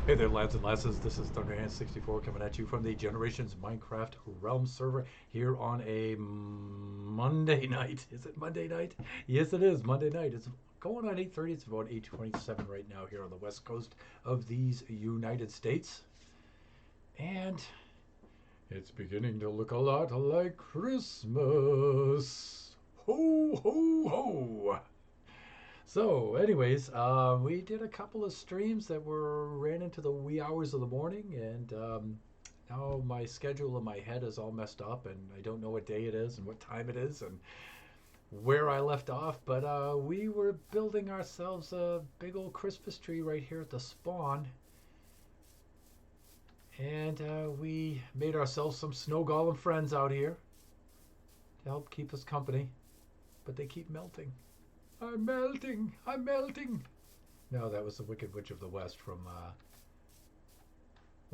Hey there, lads and lasses. This is Thunderhand64 coming at you from the Generations Minecraft Realm server here on a Monday night. Is it Monday night? Yes, it is Monday night. It's going on 8:30. It's about 8:27 right now here on the west coast of these United States, and it's beginning to look a lot like Christmas. Ho ho ho! So, anyways, we did a couple of streams that were ran into the wee hours of the morning, and now my schedule in my head is all messed up, and I don't know what day it is and what time it is and where I left off. But we were building ourselves a big old Christmas tree right here at the spawn, and we made ourselves some snow golem friends out here to help keep us company, but they keep melting. I'm melting. I'm melting. No, that was the Wicked Witch of the West from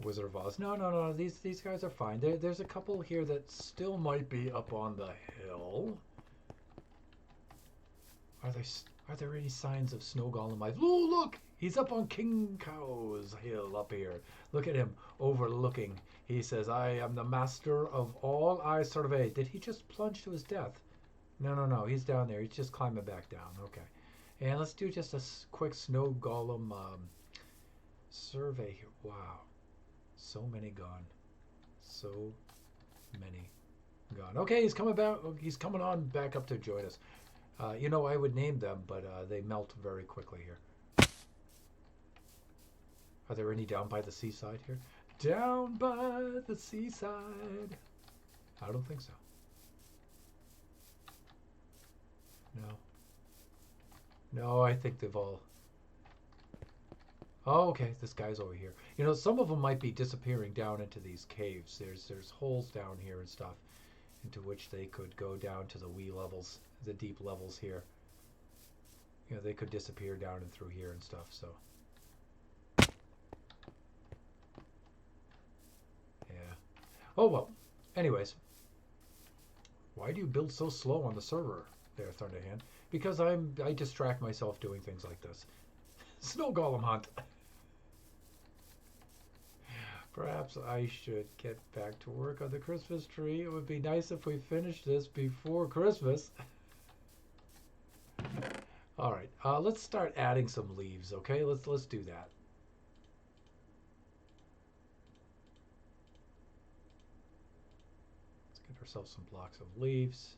Wizard of Oz. No, no, no. These guys are fine. There's a couple here that still might be up on the hill. Are there are there any signs of Snow Golem life? Oh, look! He's up on King Cow's hill up here. Look at him overlooking. He says, "I am the master of all I survey." Did he just plunge to his death? No, no, no. He's down there. He's just climbing back down. Okay. And let's do just a quick snow golem survey here. Wow. So many gone. So many gone. Okay, he's coming back. He's coming on back up to join us. You know, I would name them, but they melt very quickly here. Are there any down by the seaside here? Down by the seaside. I don't think so. No. No, I think they've all... Oh, okay, this guy's over here. You know, some of them might be disappearing down into these caves. There's holes down here and stuff into which they could go down to the wee levels, the deep levels here. You know, they could disappear down and through here and stuff, so... Yeah. Oh, well. Anyways. Why do you build so slow on the server there, Thunderhand? Because I distract myself doing things like this. Snow golem hunt. Perhaps I should get back to work on the Christmas tree. It would be nice if we finished this before Christmas. All right, let's start adding some leaves. Okay, let's do that. Let's get ourselves some blocks of leaves.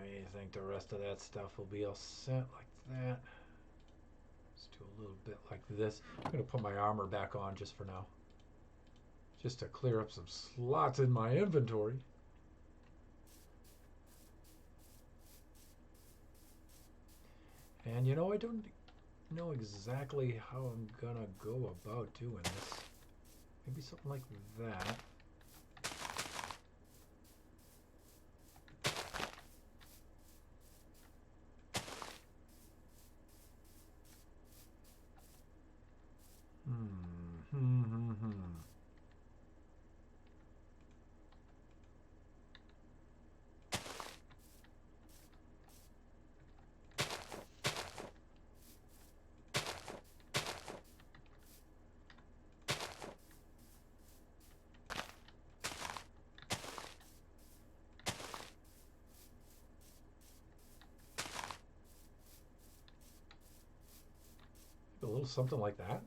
I think the rest of that stuff will be all set like that. Let's do a little bit like this. I'm going to put my armor back on just for now. Just to clear up some slots in my inventory. And you know, I don't know exactly how I'm going to go about doing this. Maybe something like that. A little something like that.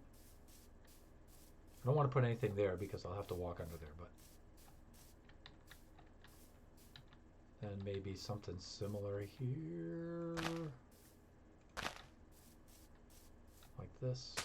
I don't want to put anything there because I'll have to walk under there, but then maybe something similar here, like this.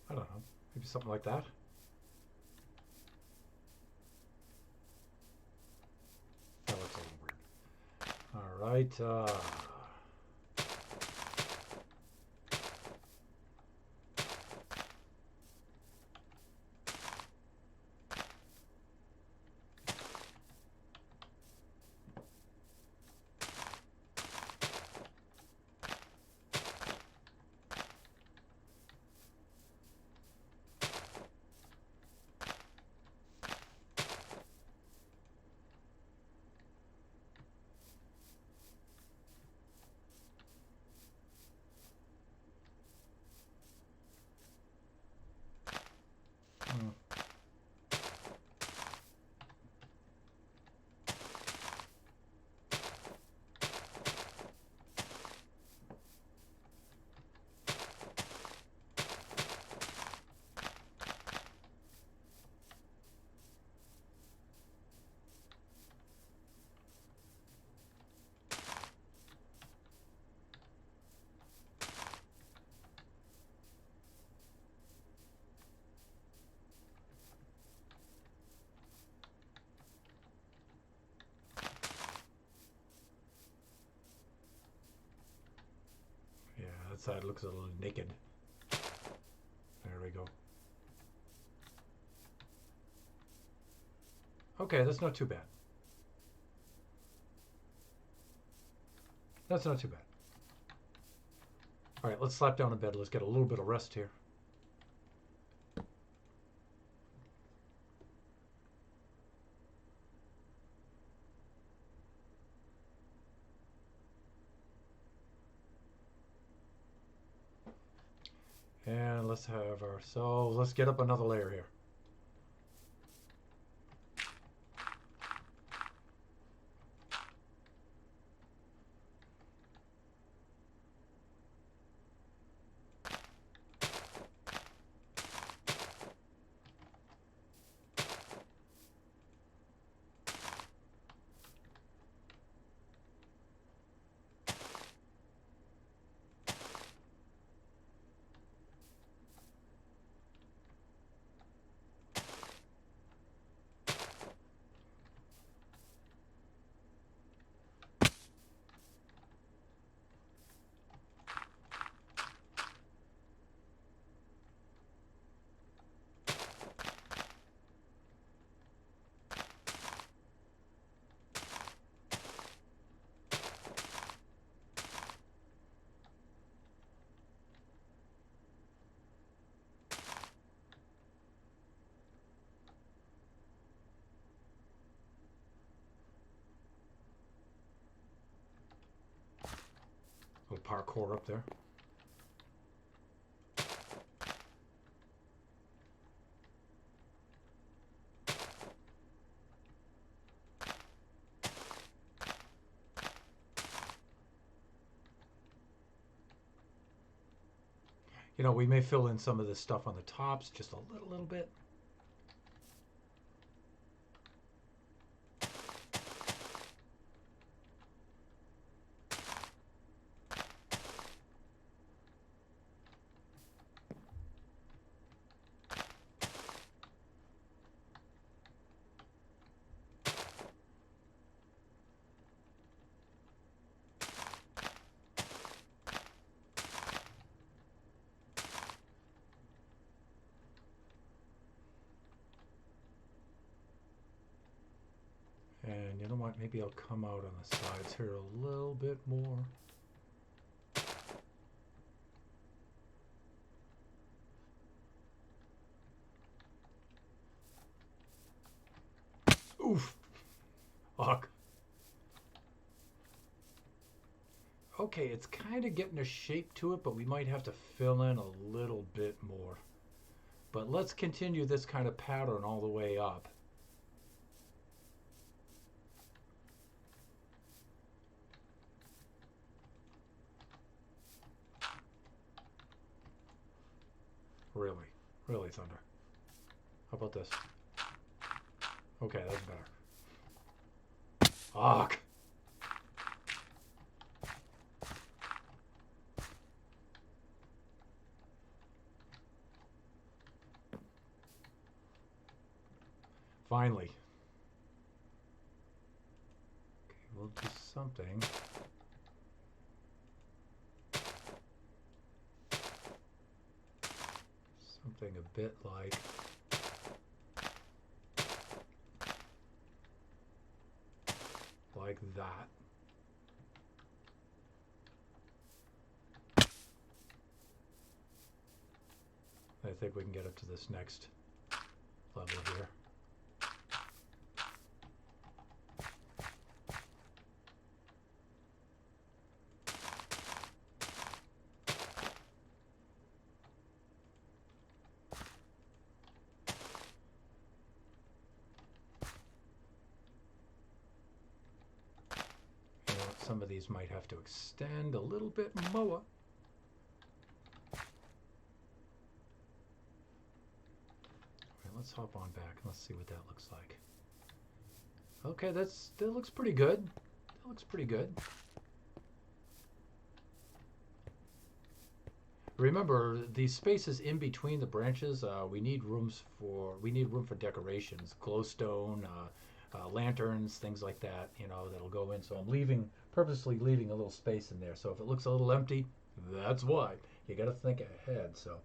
I don't know, maybe something like that. That looks a little weird. All right. side looks a little naked. There we go. Okay, that's not too bad. That's not too bad. All right, let's slap down in bed. Let's get a little bit of rest here. And let's have ourselves, let's get up another layer here. A little parkour up there. You know, we may fill in some of this stuff on the tops just a little bit. And you know what? Maybe I'll come out on the sides here a little bit more. Oof. Ugh. Okay, it's kind of getting a shape to it, but we might have to fill in a little bit more. But let's continue this kind of pattern all the way up. Really, really, Thunder. How about this? Okay, that's better. Fuck. Finally. Okay, we'll do something. Something a bit like that. I think we can get up to this next level here. Some of these might have to extend a little bit more. Right, let's hop on back and let's see what that looks like. Okay, that looks pretty good. That looks pretty good. Remember, these spaces in between the branches, we need room for decorations, glowstone, lanterns, things like that, you know, that'll go in. So I'm purposely leaving a little space in there. So if it looks a little empty, That's why. You got to think ahead. So,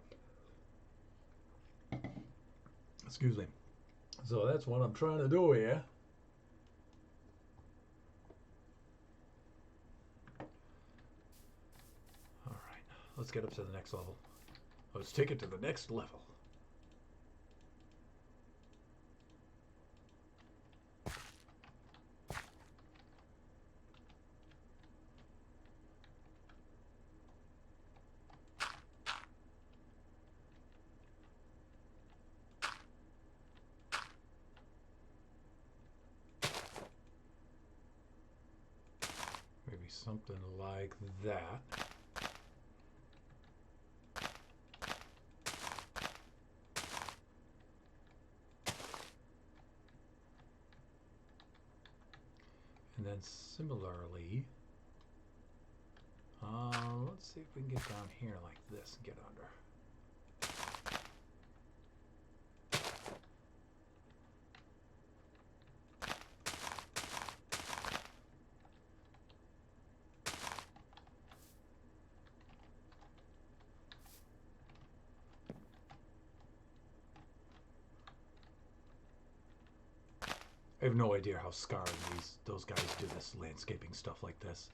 excuse me. So that's what I'm trying to do here. All right, let's get up to the next level. Let's take it to the next level. Maybe something like that. And then similarly, let's see if we can get down here like this and get under. I have no idea how Scar and those guys do this landscaping stuff like this.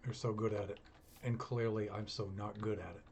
They're so good at it. And clearly I'm so not good at it.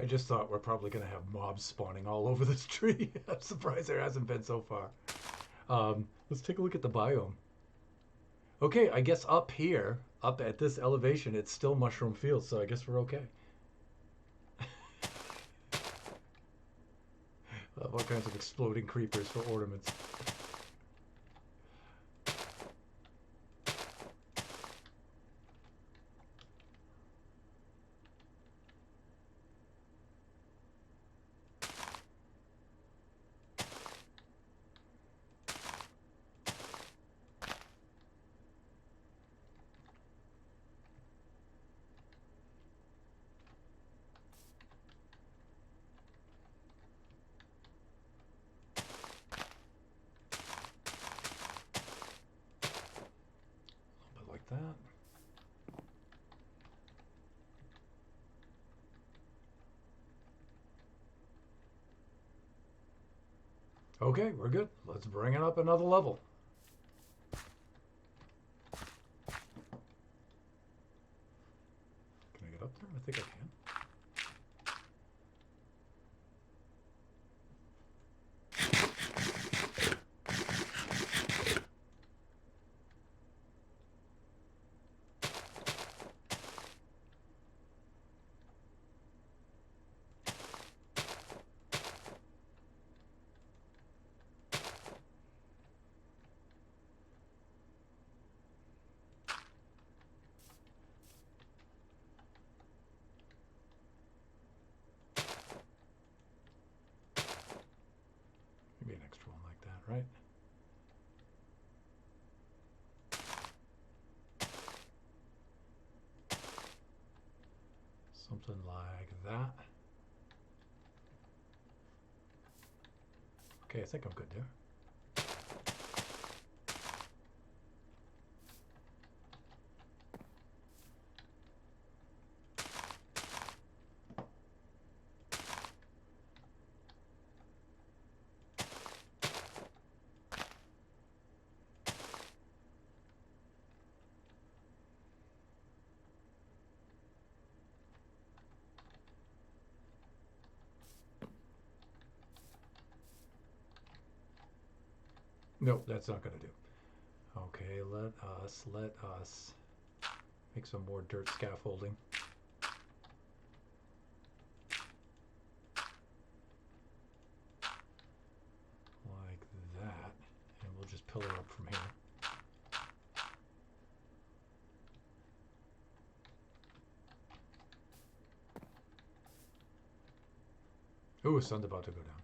I just thought we're probably going to have mobs spawning all over this tree. I'm surprised there hasn't been so far. Let's take a look at the biome. Okay, I guess up here, up at this elevation, it's still mushroom fields, so I guess we're okay. All kinds of exploding creepers for ornaments. Like that. Okay, we're good. Let's bring it up another level. Can I get up there? I think I can. Maybe an extra one like that, right? Something like that. Okay, I think I'm good there. Nope, that's not going to do. Okay, let us make some more dirt scaffolding. Like that. And we'll just pillar up from here. Ooh, sun's about to go down.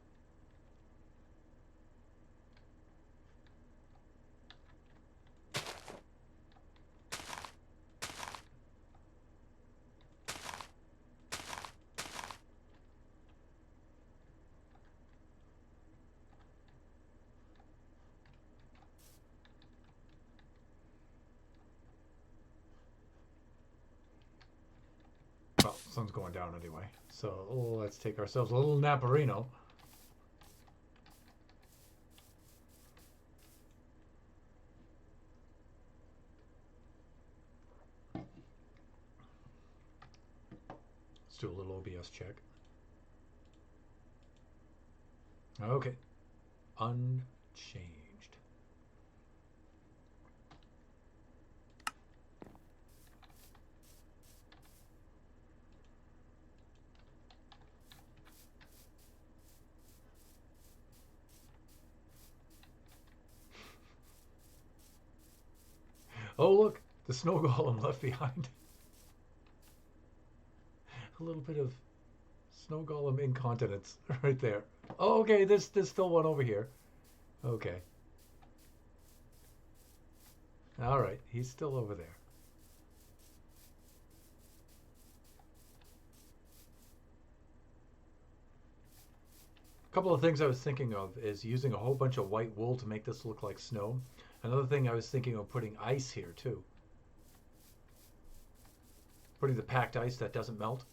Well, sun's going down anyway. So let's take ourselves a little naparino. Let's do a little OBS check. Okay. Unchanged. Oh, look, the snow golem left behind. A little bit of snow golem incontinence right there. Oh, okay, there's still one over here. Okay. All right, he's still over there. A couple of things I was thinking of is using a whole bunch of white wool to make this look like snow. Another thing I was thinking of putting ice here too. Putting the packed ice that doesn't melt.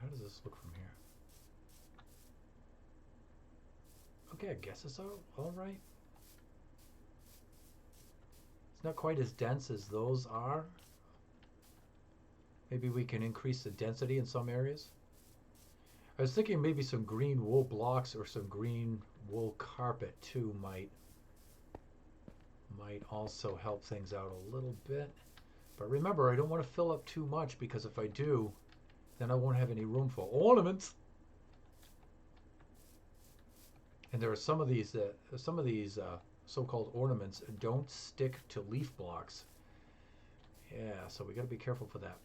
How does this look from here? Okay, I guess it's all right. It's not quite as dense as those are. Maybe we can increase the density in some areas. I was thinking maybe some green wool blocks or some green wool carpet too might also help things out a little bit. But remember, I don't want to fill up too much because if I do, then I won't have any room for ornaments. And there are some of these so-called ornaments don't stick to leaf blocks. Yeah, so we got to be careful for that.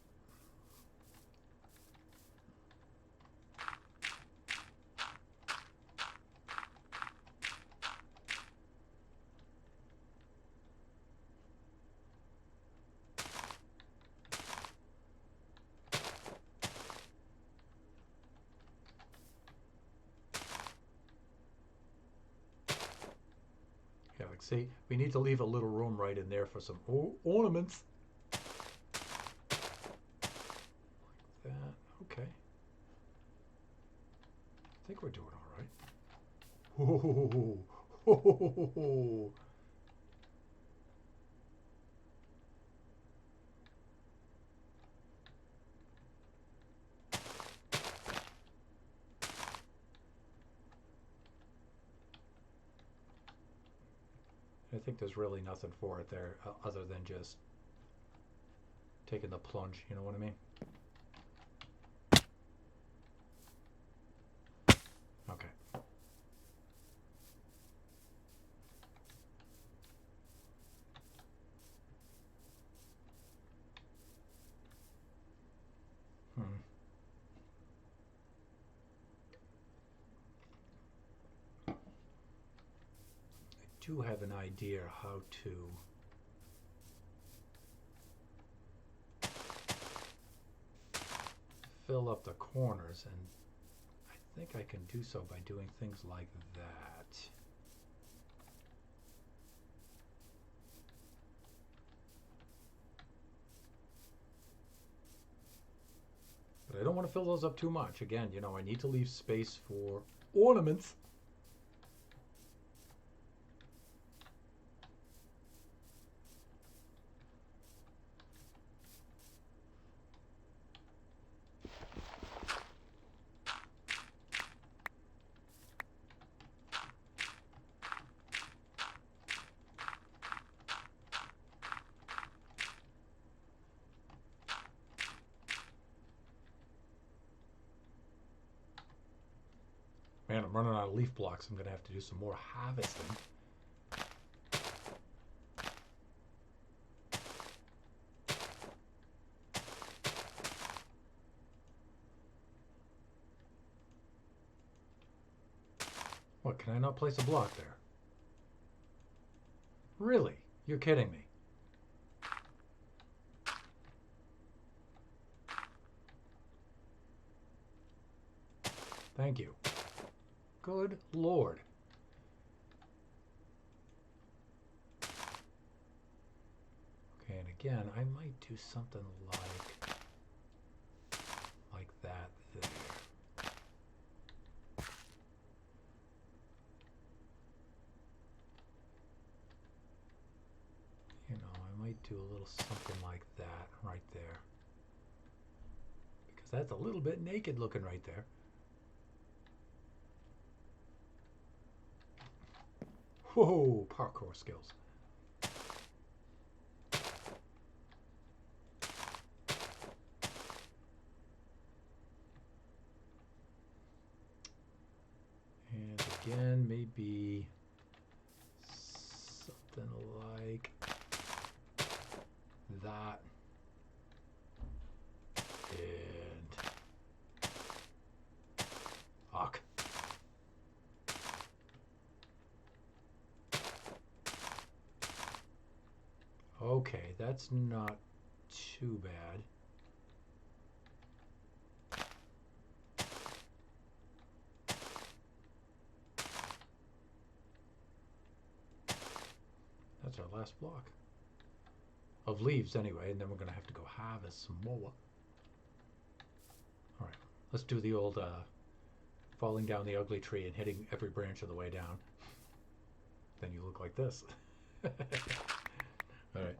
Yeah, like see, we need to leave a little room right in there for some ornaments. Like that. Okay. I think we're doing all right. Ho. I think there's really nothing for it there other than just taking the plunge, you know what I mean? Okay. I do have an idea how to fill up the corners, and I think I can do so by doing things like that. But I don't want to fill those up too much. Again, you know, I need to leave space for ornaments. Man, I'm running out of leaf blocks. I'm going to have to do some more harvesting. What, can I not place a block there? Really? You're kidding me. Thank you. Good Lord. Okay, and again, I might do something like that there. You know, I might do a little something like that right there. Because that's a little bit naked looking right there. Whoa, parkour skills. And again, maybe something like that. And fuck. Okay, that's not too bad. That's our last block. Of leaves anyway, and then we're going to have to go harvest some more. Alright, let's do the old falling down the ugly tree and hitting every branch of the way down. Then you look like this. Alright.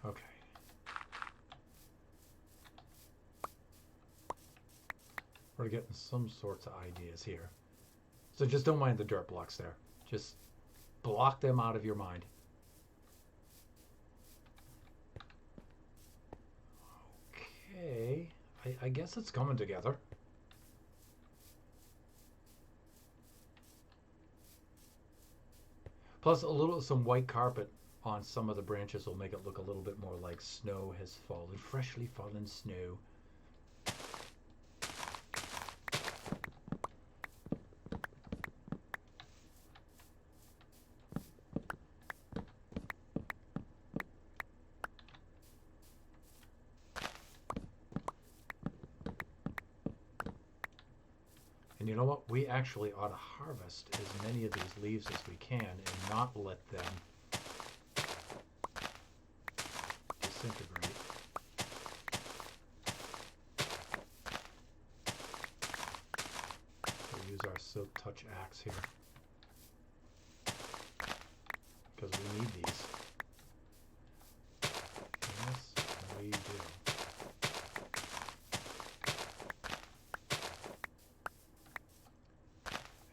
Okay. We're getting some sorts of ideas here. So just don't mind the dirt blocks there. Just block them out of your mind. Okay. I guess it's coming together. Plus some white carpet on some of the branches will make it look a little bit more like snow has fallen, freshly fallen snow. And you know what? We actually ought to harvest as many of these leaves as we can and not let them disintegrate. We'll use our Silk Touch axe here. Because we need these. Yes, we do.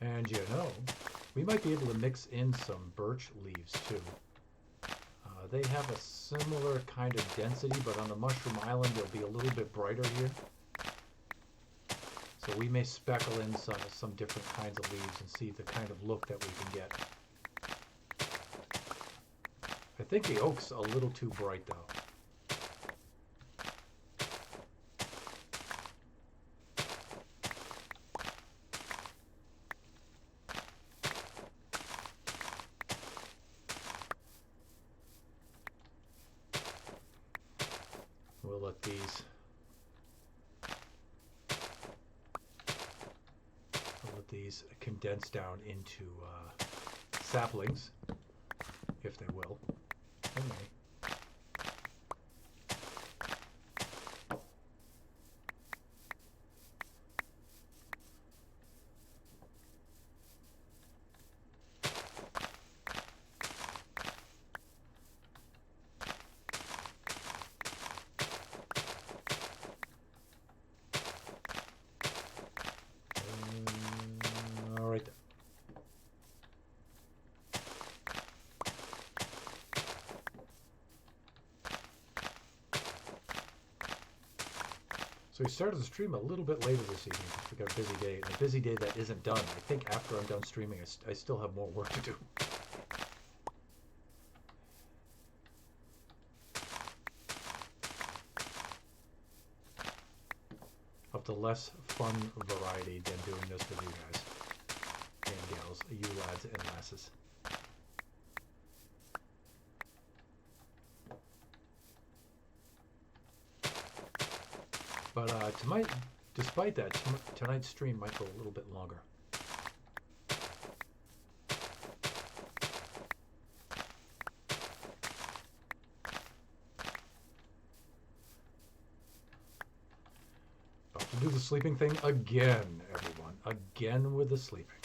And you know, we might be able to mix in some birch leaves too. They have a similar kind of density, but on the Mushroom Island they'll be a little bit brighter here. So we may speckle in some different kinds of leaves and see the kind of look that we can get. I think the oak's a little too bright though. We'll let these condense down into saplings, if they will. They may. So we started the stream a little bit later this evening because we got a busy day. And a busy day that isn't done. I think after I'm done streaming, I still have more work to do. Of the less fun variety than doing this with you guys and gals, you lads and lasses. But tonight, despite that, tonight's stream might go a little bit longer. About to do the sleeping thing again, everyone. Again with the sleeping.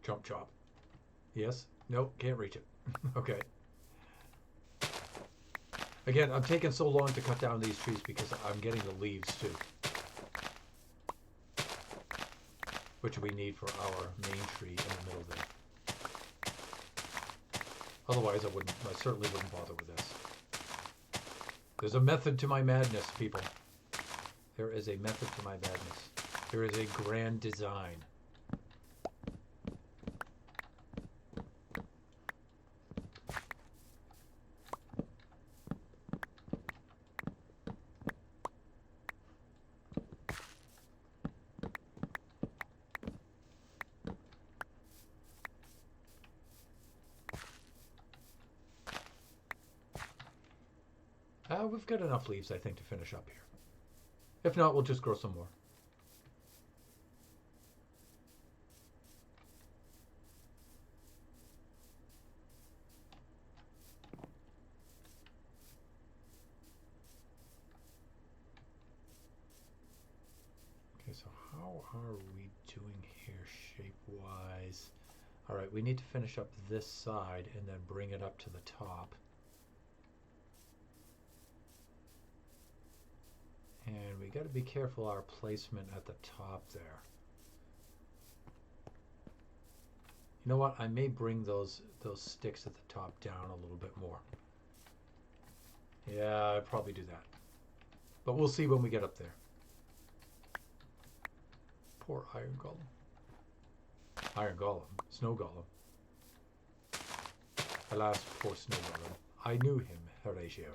Chomp chop. Yes? Nope, can't reach it. Okay. Again, I'm taking so long to cut down these trees because I'm getting the leaves too. Which we need for our main tree in the middle there. Otherwise I certainly wouldn't bother with this. There's a method to my madness, people. There is a method to my madness. There is a grand design. We've got enough leaves, I think, to finish up here. If not, we'll just grow some more. Okay, so how are we doing here shape-wise? All right, we need to finish up this side and then bring it up to the top. And we got to be careful our placement at the top there. You know what? I may bring those sticks at the top down a little bit more. Yeah, I'd probably do that. But we'll see when we get up there. Poor Iron Golem. Iron Golem. Snow Golem. Alas, poor Snow Golem. I knew him, Horatio.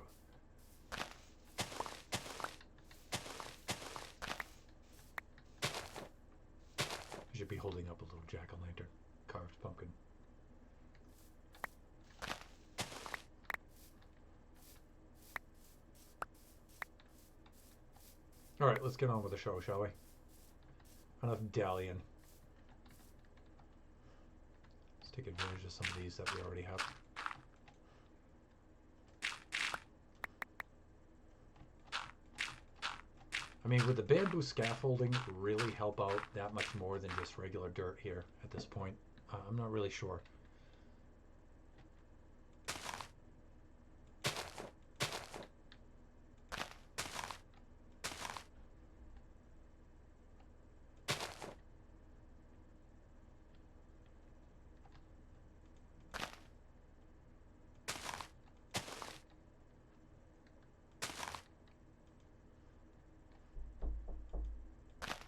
You should be holding up a little jack-o'-lantern carved pumpkin. All right, let's get on with the show, shall we? Enough dallying. Let's take advantage of some of these that we already have. I mean, would the bamboo scaffolding really help out that much more than just regular dirt here at this point? I'm not really sure.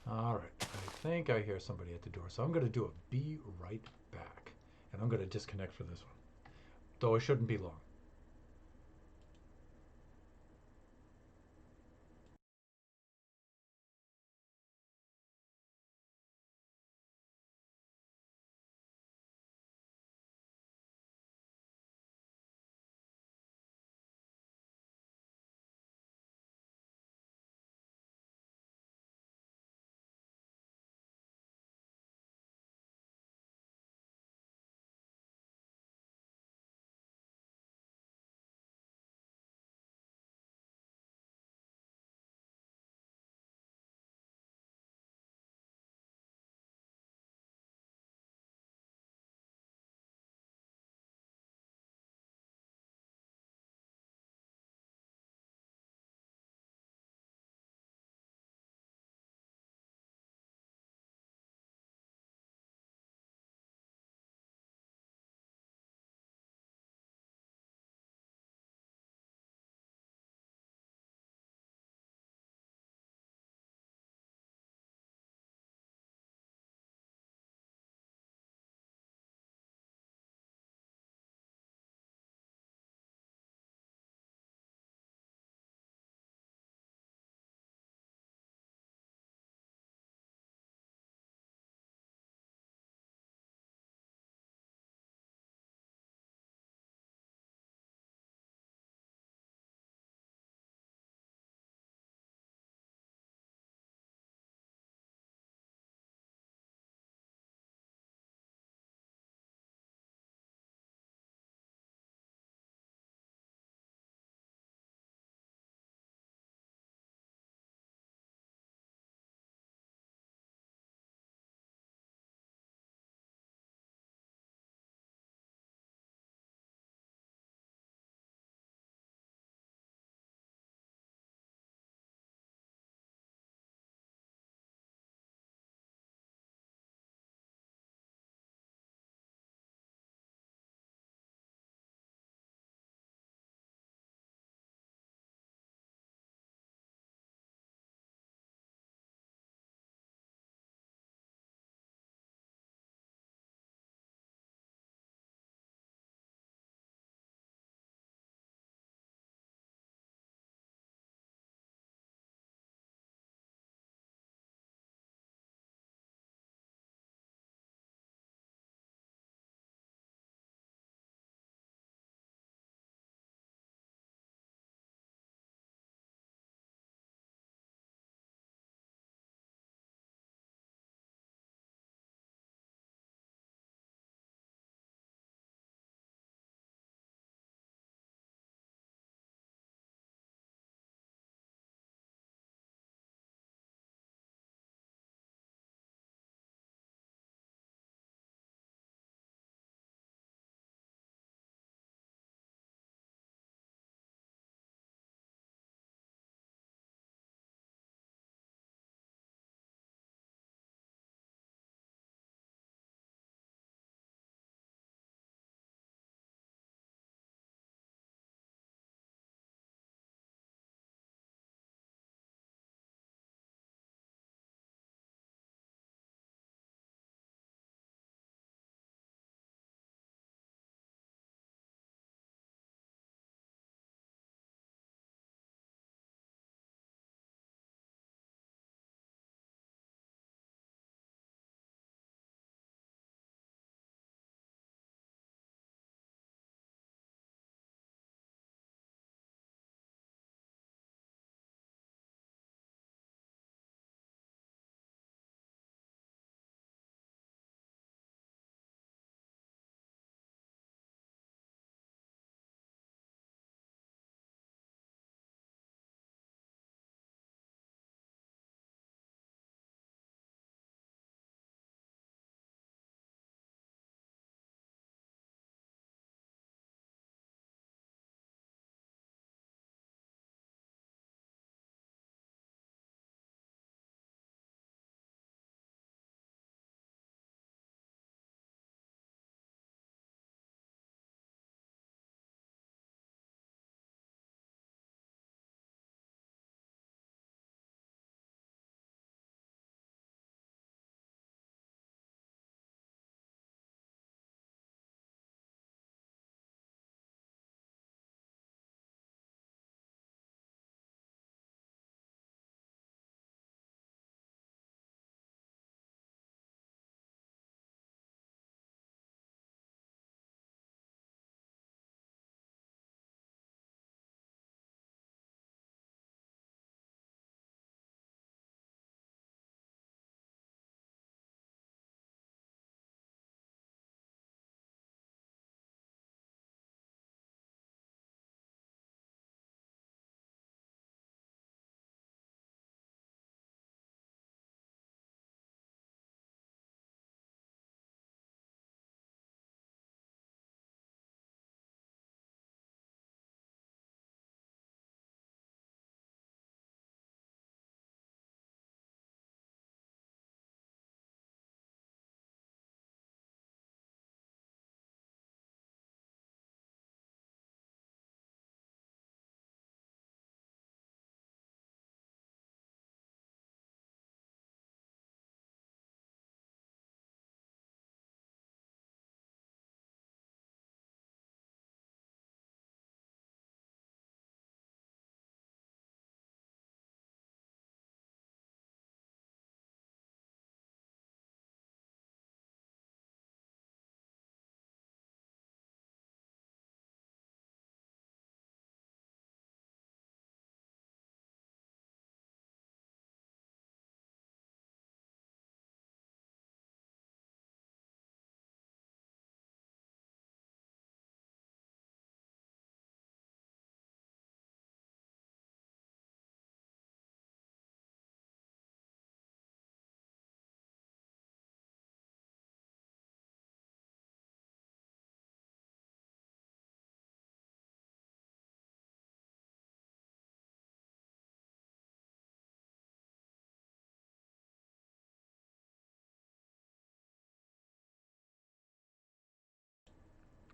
All right, I think I hear somebody at the door, so I'm going to do a be right back, and I'm going to disconnect for this one, though it shouldn't be long.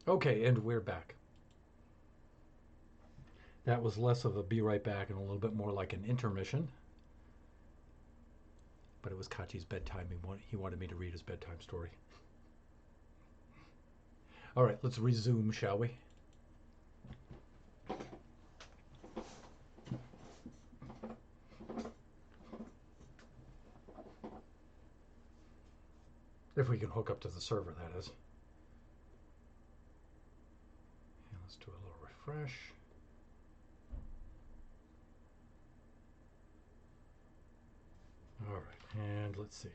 Okay, and we're back. That was less of a be right back and a little bit more like an intermission. But it was Kachi's bedtime. He wanted me to read his bedtime story. All right, let's resume, shall we? If we can hook up to the server, that is. And let's do a little refresh. All right, and let's see.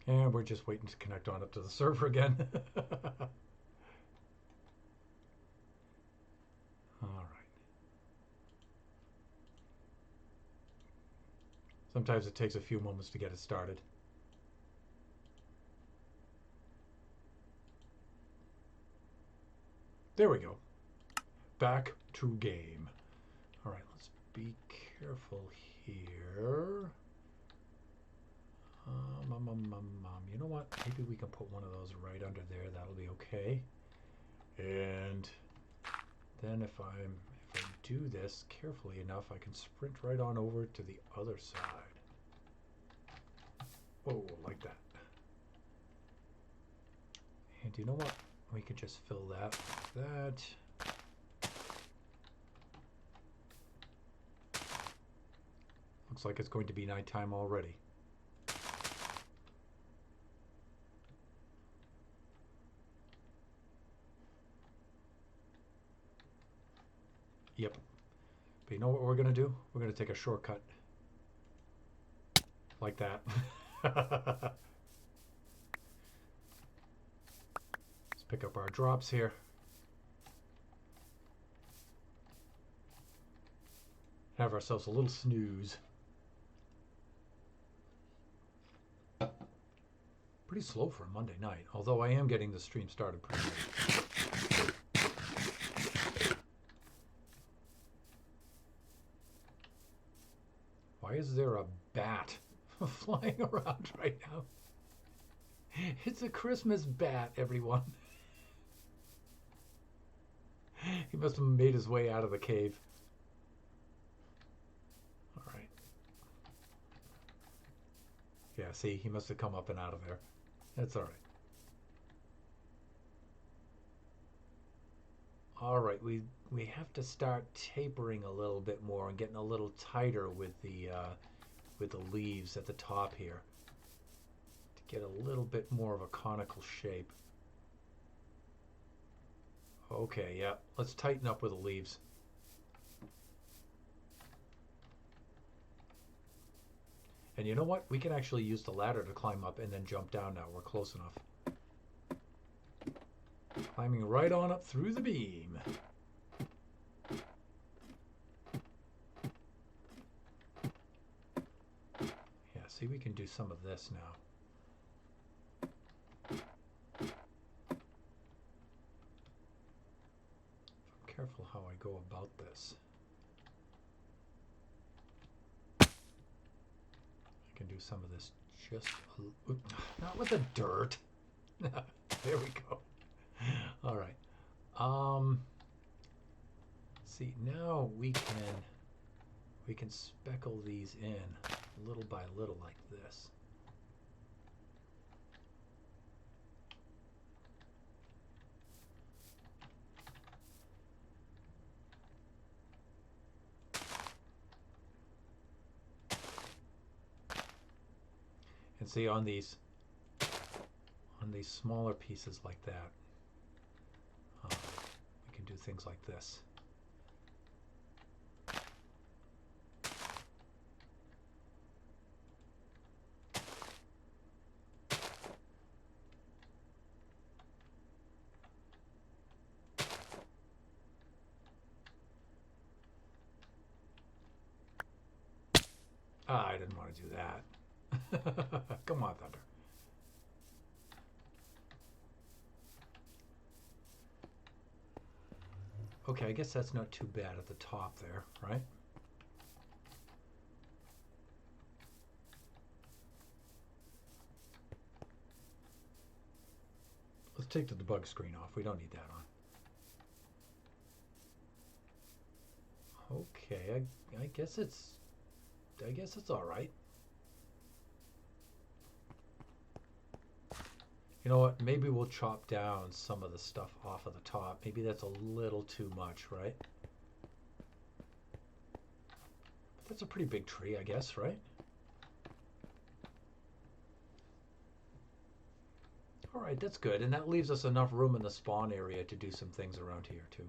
And we're just waiting to connect on up to the server again. All right. Sometimes it takes a few moments to get it started. There we go. Back to game. All right, let's be careful here. You know what? Maybe we can put one of those right under there. That'll be okay. And then if I do this carefully enough, I can sprint right on over to the other side. Oh, like that. And you know what? We could just fill that like that. Looks like it's going to be nighttime already. Yep. But you know what we're going to do? We're going to take a shortcut. Like that. Let's pick up our drops here. Have ourselves a little snooze. Pretty slow for a Monday night, although I am getting the stream started pretty late. Why is there a bat flying around right now? It's a Christmas bat, everyone. He must have made his way out of the cave. All right. Yeah, see, he must have come up and out of there. That's all right. All right, we have to start tapering a little bit more and getting a little tighter with the leaves at the top here to get a little bit more of a conical shape. Okay, yeah, let's tighten up with the leaves. And you know what? We can actually use the ladder to climb up and then jump down now. We're close enough. Climbing right on up through the beam. Yeah, see, we can do some of this now. If I'm careful how I go about this. I can do some of this just, not with the dirt. There we go. All right. See, now we can speckle these in little by little like this. And see, on these smaller pieces like that, we can do things like this. I didn't want to do that. Come on, Thunder. Okay, I guess that's not too bad at the top there, right? Let's take the debug screen off. We don't need that on. Okay, I guess it's all right. You know what? Maybe we'll chop down some of the stuff off of the top. Maybe that's a little too much, right? But that's a pretty big tree, I guess, right? All right, that's good. And that leaves us enough room in the spawn area to do some things around here, too.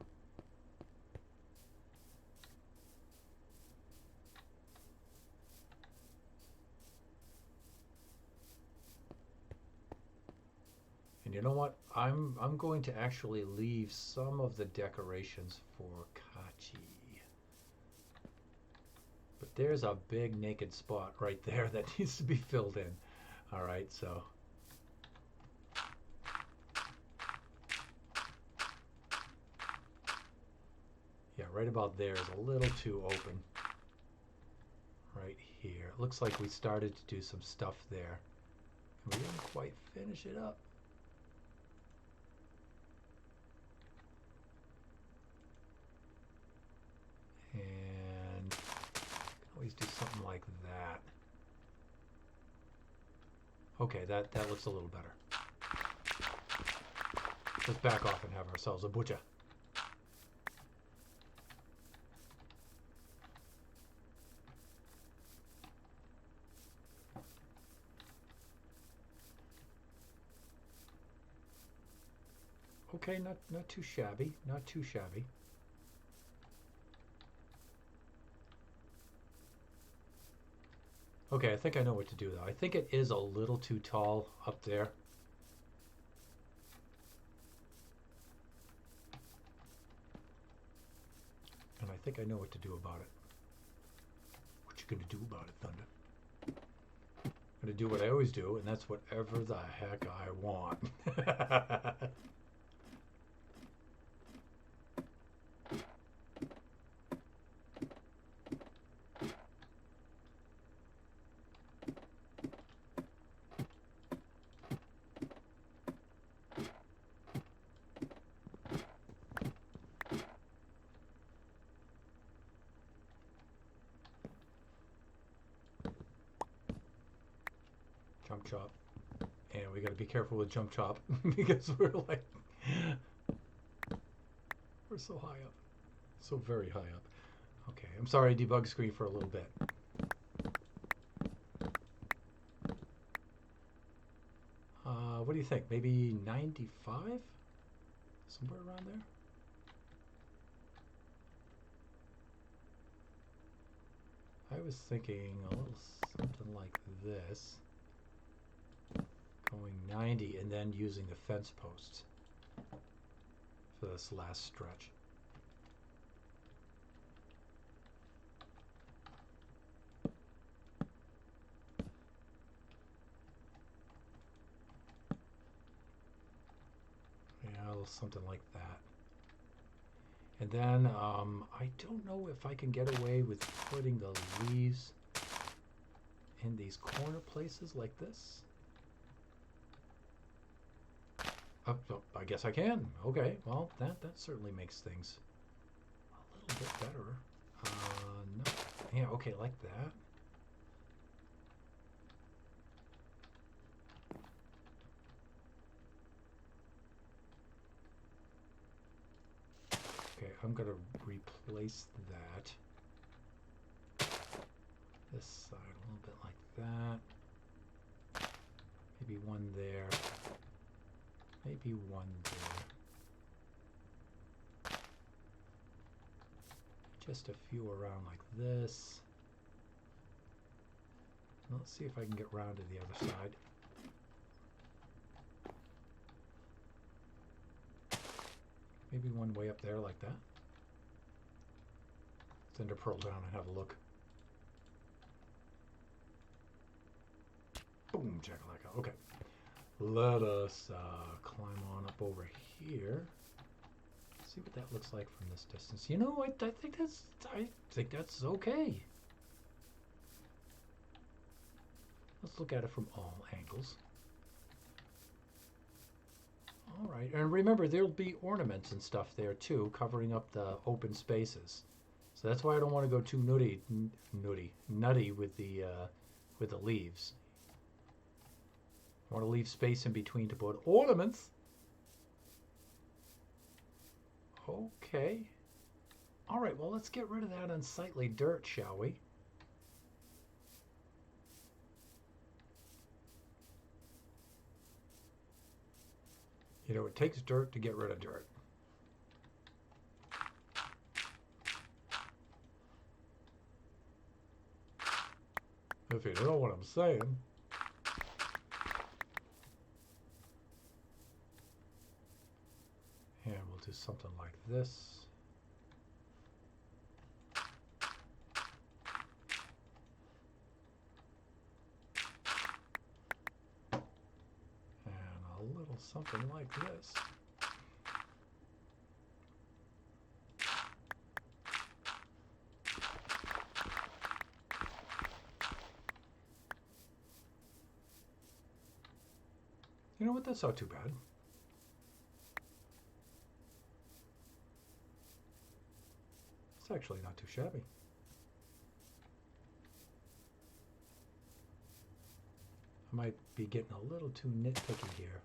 And you know what? I'm going to actually leave some of the decorations for Kachi. But there's a big naked spot right there that needs to be filled in. All right, so yeah, right about there is a little too open. Right here. It looks like we started to do some stuff there. And we didn't quite finish it up. And can always do something like that. Okay, that looks a little better. Let's back off and have ourselves a butcher. Okay, not too shabby, not too shabby. Okay, I think I know what to do though. I think it is a little too tall up there. And I think I know what to do about it. What you gonna do about it, Thunder? I'm gonna do what I always do, and that's whatever the heck I want. Jump chop. And we gotta be careful with jump chop because we're like we're so high up. So very high up. Okay, I'm sorry, debug screen for a little bit. What do you think? Maybe 95? Somewhere around there? I was thinking a little something like this. Going 90 and then using the fence posts for this last stretch. Yeah, a little something like that. And then I don't know if I can get away with putting the leaves in these corner places like this. Oh, I guess I can. Okay, well, that certainly makes things a little bit better. No. Yeah, okay, like that. Okay, I'm going to replace that. This side a little bit like that. Maybe one there. Maybe one there. Just a few around like this. Let's see if I can get round to the other side. Maybe one way up there like that. Let's ender pearl down and have a look. Boom, chakalaka. Okay. Let us climb on up over here. See what that looks like from this distance. You know, I think that's okay. Let's look at it from all angles. All right, and remember there'll be ornaments and stuff there too, covering up the open spaces. So that's why I don't want to go too nutty with the leaves. I want to leave space in between to put ornaments. Okay. All right, well, let's get rid of that unsightly dirt, shall we? You know, it takes dirt to get rid of dirt. If you know what I'm saying. And we'll do something like this. And a little something like this. You know what? That's not too bad. It's actually not too shabby. I might be getting a little too nitpicky here.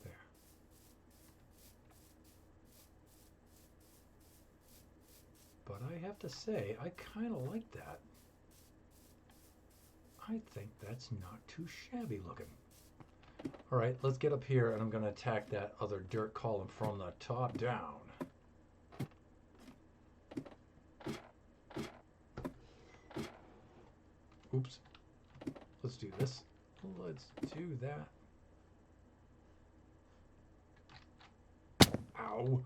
There. But I have to say, I kind of like that. I think that's not too shabby looking. All right, let's get up here and I'm going to attack that other dirt column from the top down. Oops. Let's do this. Let's do that. Ow.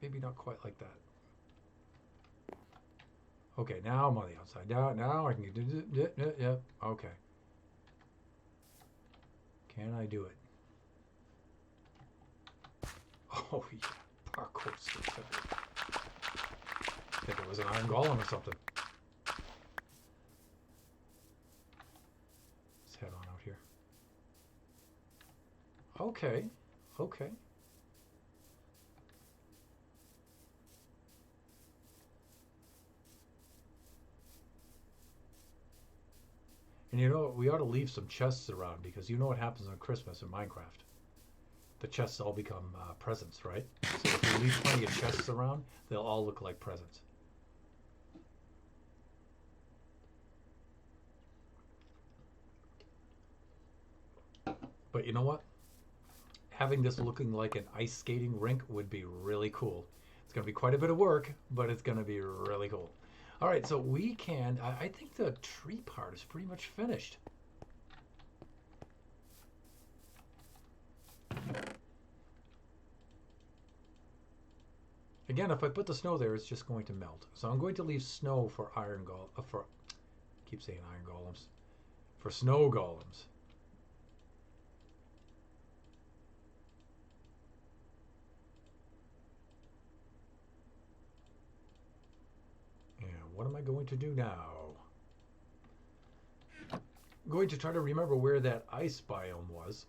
Maybe not quite like that. Okay, now I'm on the outside. Now I can do it. Yep. Okay. Can I do it? Oh yeah, parkour specific. I think it was an iron golem or something. Let's head on out here. Okay, okay. And you know what? We ought to leave some chests around because you know what happens on Christmas in Minecraft. The chests all become presents, right? So if we leave plenty of chests around, they'll all look like presents. But you know what? Having this looking like an ice skating rink would be really cool. It's going to be quite a bit of work, but it's going to be really cool. All right, so we can, I think the tree part is pretty much finished. Again, if I put the snow there, it's just going to melt. So I'm going to leave snow for iron golem, keep saying iron golems, for snow golems. What am I going to do now? I'm going to try to remember where that ice biome was.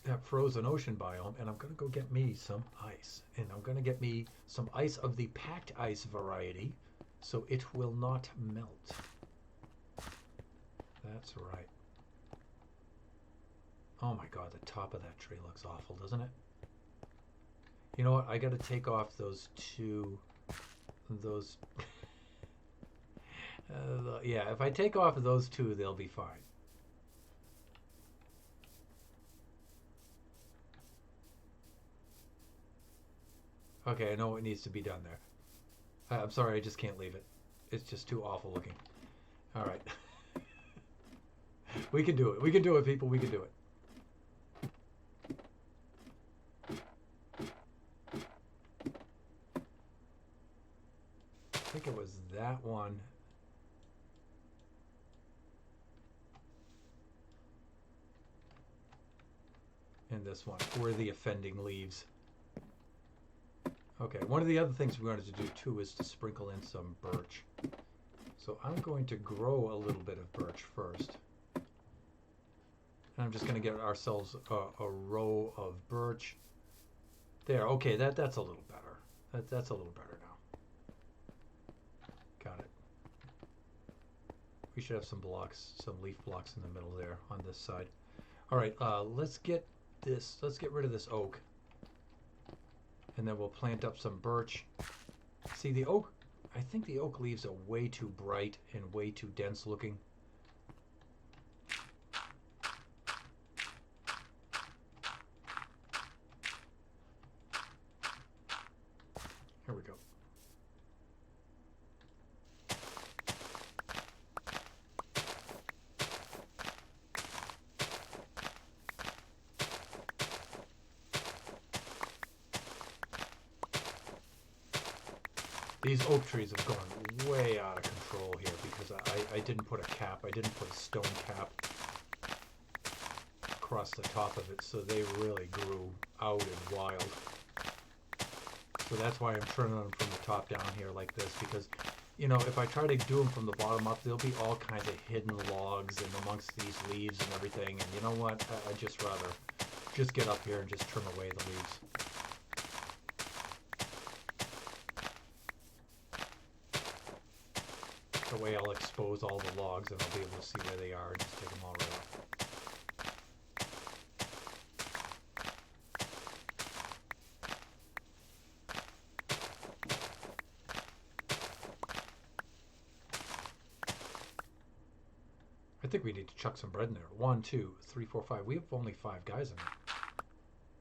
That frozen ocean biome. And I'm going to go get me some ice. And I'm going to get me some ice of the packed ice variety. So it will not melt. That's right. Oh my god, the top of that tree looks awful, doesn't it? You know what? I got to take off those two... yeah, if I take off those two, they'll be fine. Okay, I know what needs to be done there. I'm sorry, I just can't leave it. It's just too awful looking. All right. We can do it. We can do it, people. We can do it. think it was that one. And this one, were the offending leaves. Okay, one of the other things we wanted to do too is to sprinkle in some birch. So I'm going to grow a little bit of birch first. And I'm just going to get ourselves a row of birch. There, okay, that's a little better. That's a little better now. Got it. We should have some blocks, some leaf blocks in the middle there on this side. All right, let's get rid of this oak. And then we'll plant up some birch. See, the oak, I think the oak leaves are way too bright and way too dense looking. Here we go. These oak trees have gone way out of control here because I didn't put a cap. I didn't put a stone cap across the top of it, so they really grew out and wild. So that's why I'm turning them from the top down here like this, because, you know, if I try to do them from the bottom up, there'll be all kinds of hidden logs in amongst these leaves and everything. And you know what? I'd just rather just get up here and just trim away the leaves. The way I'll expose all the logs and I'll be able to see where they are and just take them all right off. I think we need to chuck some bread in there. 1, 2, 3, 4, 5. We have only 5 guys in there.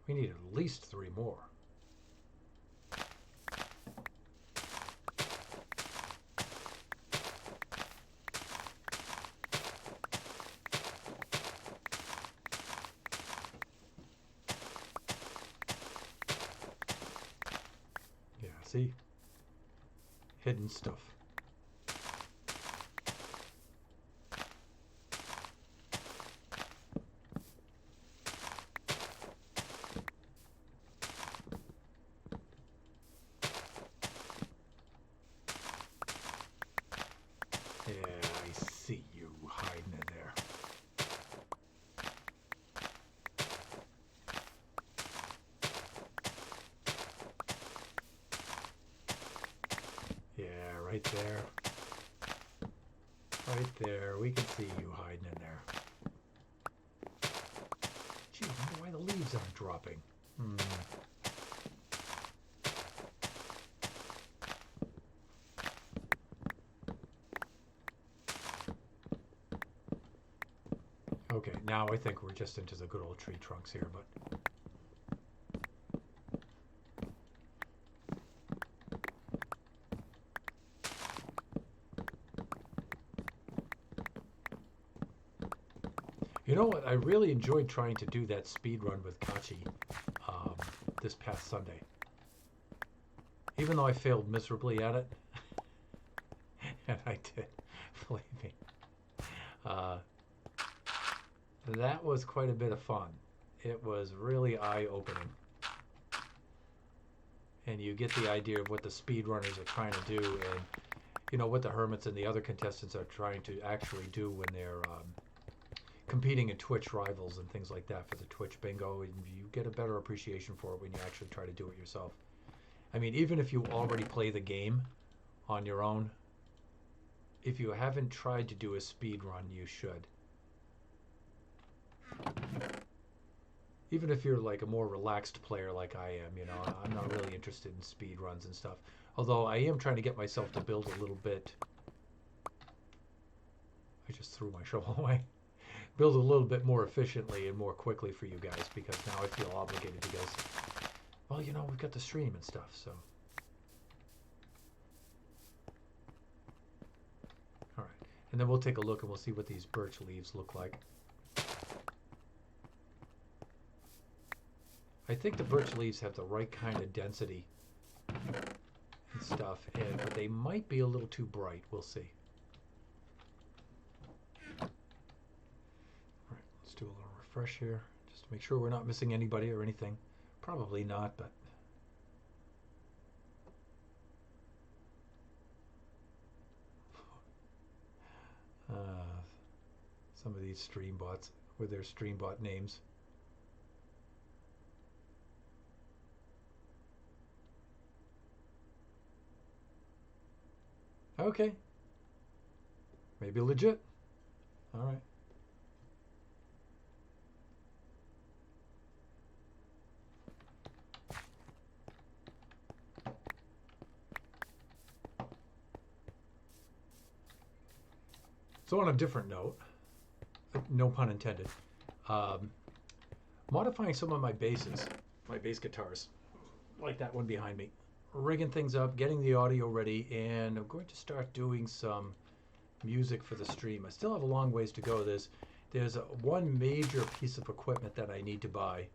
We need at least 3 more. Yeah, see? Hidden stuff. Yeah, I see you hiding in there. Yeah, right there. Right there. We can see you hiding in there. Gee, I wonder why the leaves aren't dropping. Okay, now I think we're just into the good old tree trunks here, but... You know what? I really enjoyed trying to do that speed run with Kachi this past Sunday. Even though I failed miserably at it. And I did, believe me. That was quite a bit of fun. It was really eye-opening. And you get the idea of what the speedrunners are trying to do, and you know what the hermits and the other contestants are trying to actually do when they're competing in Twitch rivals and things like that for the Twitch bingo, and you get a better appreciation for it when you actually try to do it yourself. I mean, even if you already play the game on your own, if you haven't tried to do a speed run, you should. Even if you're like a more relaxed player like I am, you know, I'm not really interested in speed runs and stuff. Although I am trying to get myself to build a little bit. I just threw my shovel away. Build a little bit more efficiently and more quickly for you guys, because now I feel obligated, because, well, you know, we've got the stream and stuff, so. All right, and then we'll take a look and we'll see what these birch leaves look like. I think the birch leaves have the right kind of density. And stuff, but they might be a little too bright. We'll see. All right, let's do a little refresh here, just to make sure we're not missing anybody or anything. Probably not, but some of these stream bots with their stream bot names. Okay. Maybe legit. All right. So on a different note, no pun intended, modifying some of my basses, my bass guitars, like that one behind me, rigging things up, getting the audio ready, and I'm going to start doing some music for the stream. I still have a long ways to go. There's one major piece of equipment that I need to buy,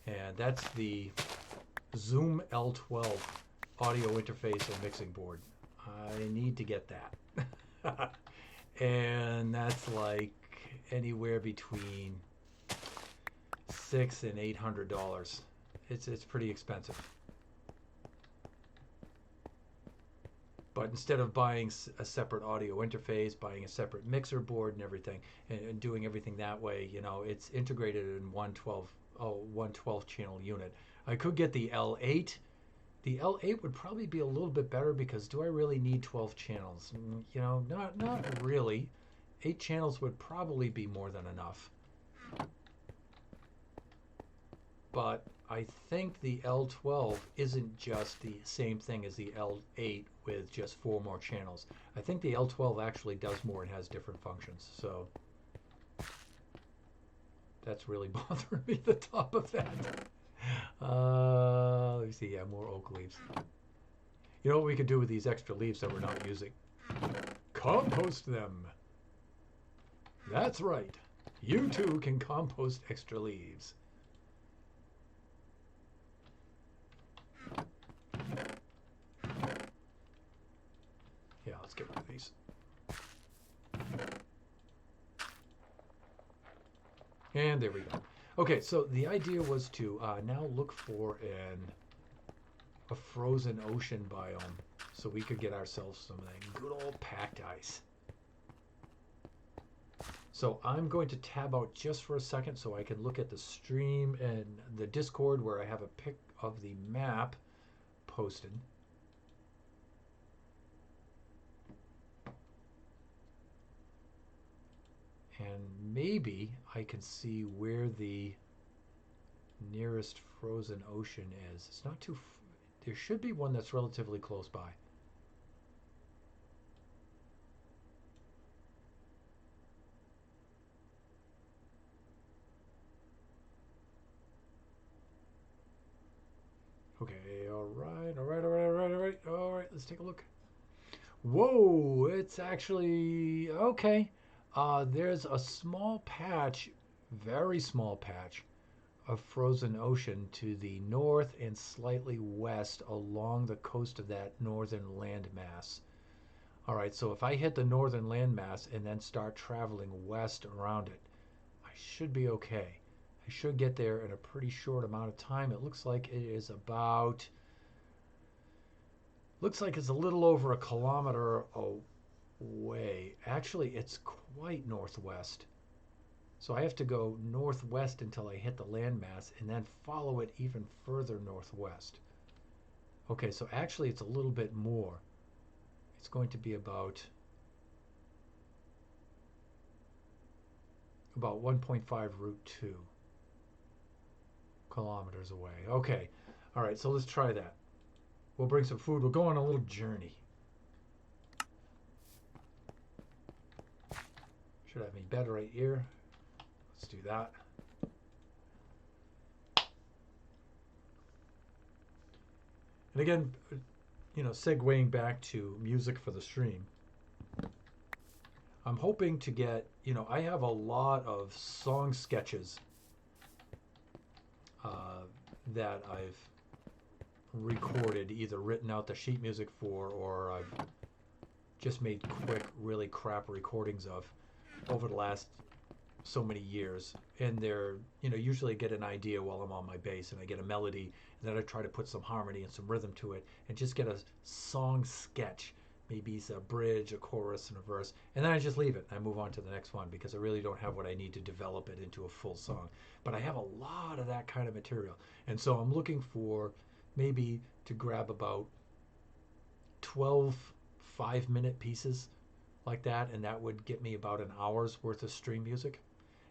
and that's the Zoom L12 audio interface and mixing board. I need to get that. And that's like anywhere between $600 and $800. It's pretty expensive. But instead of buying a separate audio interface, buying a separate mixer board and everything, and doing everything that way, you know, it's integrated in one 12 channel unit. I could get the L8. The L8 would probably be a little bit better, because do I really need 12 channels? You know, not really. 8 channels would probably be more than enough. But I think the L12 isn't just the same thing as the L8 with just 4 more channels. I think the L12 actually does more and has different functions. So that's really bothering me, the top of that. Let me see. Yeah, more oak leaves. You know what we could do with these extra leaves that we're not using? Compost them. That's right. You too can compost extra leaves. Yeah, let's get rid of these. And there we go. Okay, so the idea was to now look for a frozen ocean biome, so we could get ourselves some of that good old packed ice. So I'm going to tab out just for a second so I can look at the stream and the Discord, where I have a pic of the map posted. And maybe I can see where the nearest frozen ocean is. It's not too... There should be one that's relatively close by. Okay, all right, let's take a look. Whoa, it's actually... Okay. There's a small patch, very small patch, of frozen ocean to the north and slightly west along the coast of that northern landmass. All right, so if I hit the northern landmass and then start traveling west around it, I should be okay. I should get there in a pretty short amount of time. It looks like it is about... Looks like it's a little over a kilometer away. Actually, it's quite northwest. So I have to go northwest until I hit the landmass and then follow it even further northwest. Okay, so actually it's a little bit more. It's going to be about 1.5 root 2 kilometers away. Okay, all right, so let's try that. We'll bring some food. We'll go on a little journey. Should have me bed right here. Let's do that. And again, you know, segueing back to music for the stream, I'm hoping to get, you know, I have a lot of song sketches that I've recorded, either written out the sheet music for, or I've just made quick, really crap recordings of over the last so many years. And they're, usually I get an idea while I'm on my bass and I get a melody, and then I try to put some harmony and some rhythm to it and just get a song sketch. Maybe it's a bridge, a chorus, and a verse, and then I just leave it. I move on to the next one because I really don't have what I need to develop it into a full song. But I have a lot of that kind of material, and so I'm looking for maybe to grab about 12 5-minute pieces like that, and that would get me about an hour's worth of stream music.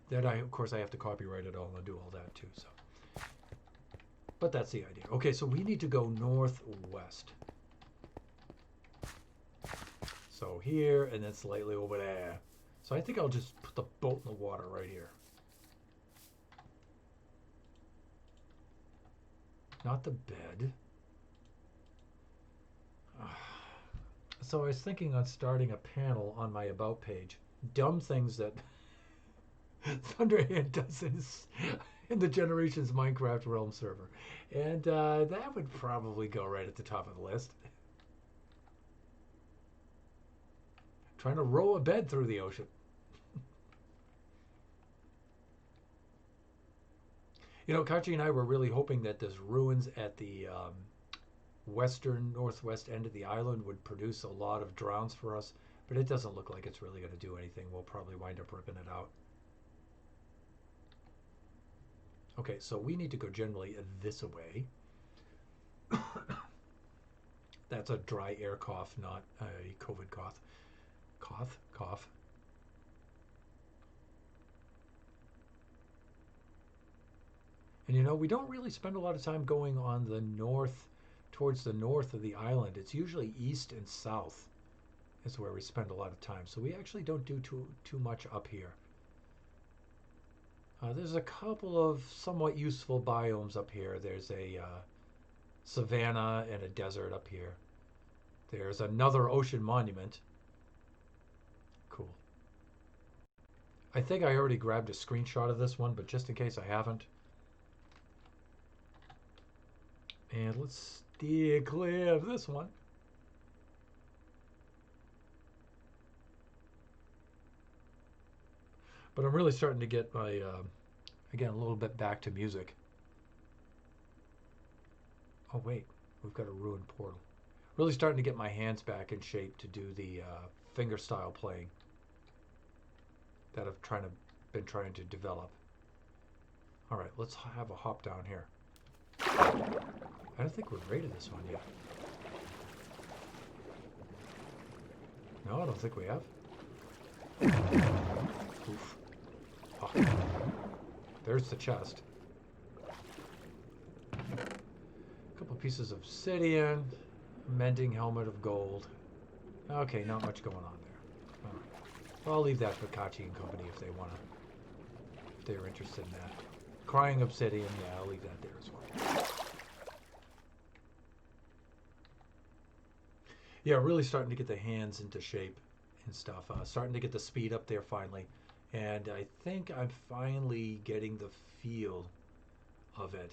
Then of course, I have to copyright it all and do all that too. So, but that's the idea. Okay, so we need to go northwest. So here, and then slightly over there. So I think I'll just put the boat in the water right here. Not the bed. So I was thinking on starting a panel on my About page. Dumb things that Thunderhand does in the Generations Minecraft Realm server. And that would probably go right at the top of the list. Trying to row a bed through the ocean. Kachi and I were really hoping that this ruins at the western northwest end of the island would produce a lot of drowns for us, but it doesn't look like it's really going to do anything. We'll probably wind up ripping it out. Okay, so we need to go generally this way. That's a dry air cough, not a COVID cough. Cough. And we don't really spend a lot of time going on the north, towards the north of the island. It's usually east and south is where we spend a lot of time. So we actually don't do too much up here. There's a couple of somewhat useful biomes up here. There's a savanna and a desert up here. There's another ocean monument. Cool. I think I already grabbed a screenshot of this one, but just in case I haven't. And let's steer clear of this one. But I'm really starting to get my, again, a little bit back to music. Oh, wait. We've got a ruined portal. Really starting to get my hands back in shape to do the fingerstyle playing that I've been trying to develop. All right, let's have a hop down here. I don't think we've rated this one yet. No, I don't think we have. Oof. Oh. There's the chest. A couple pieces of obsidian. Mending helmet of gold. Okay, not much going on there. All right. Well, I'll leave that for Kachi and company if they're interested in that. Crying obsidian, yeah, I'll leave that there as well. Yeah, really starting to get the hands into shape and stuff. Starting to get the speed up there finally. And I think I'm finally getting the feel of it.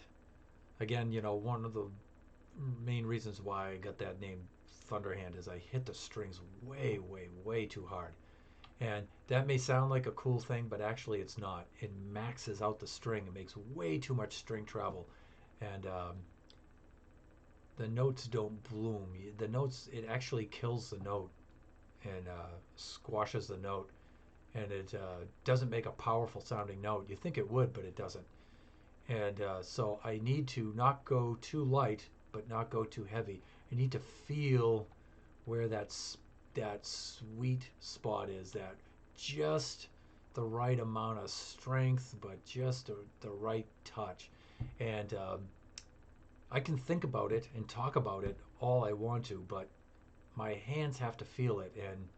Again, one of the main reasons why I got that name Thunderhand is I hit the strings way, way, way too hard. And that may sound like a cool thing, but actually it's not. It maxes out the string. It makes way too much string travel. And the notes don't bloom. The notes, it actually kills the note and squashes the note. And it doesn't make a powerful sounding note. You think it would, but it doesn't. And so I need to not go too light, but not go too heavy. I need to feel where that sweet spot is, that just the right amount of strength, but just the right touch. And I can think about it and talk about it all I want to, but my hands have to feel it. And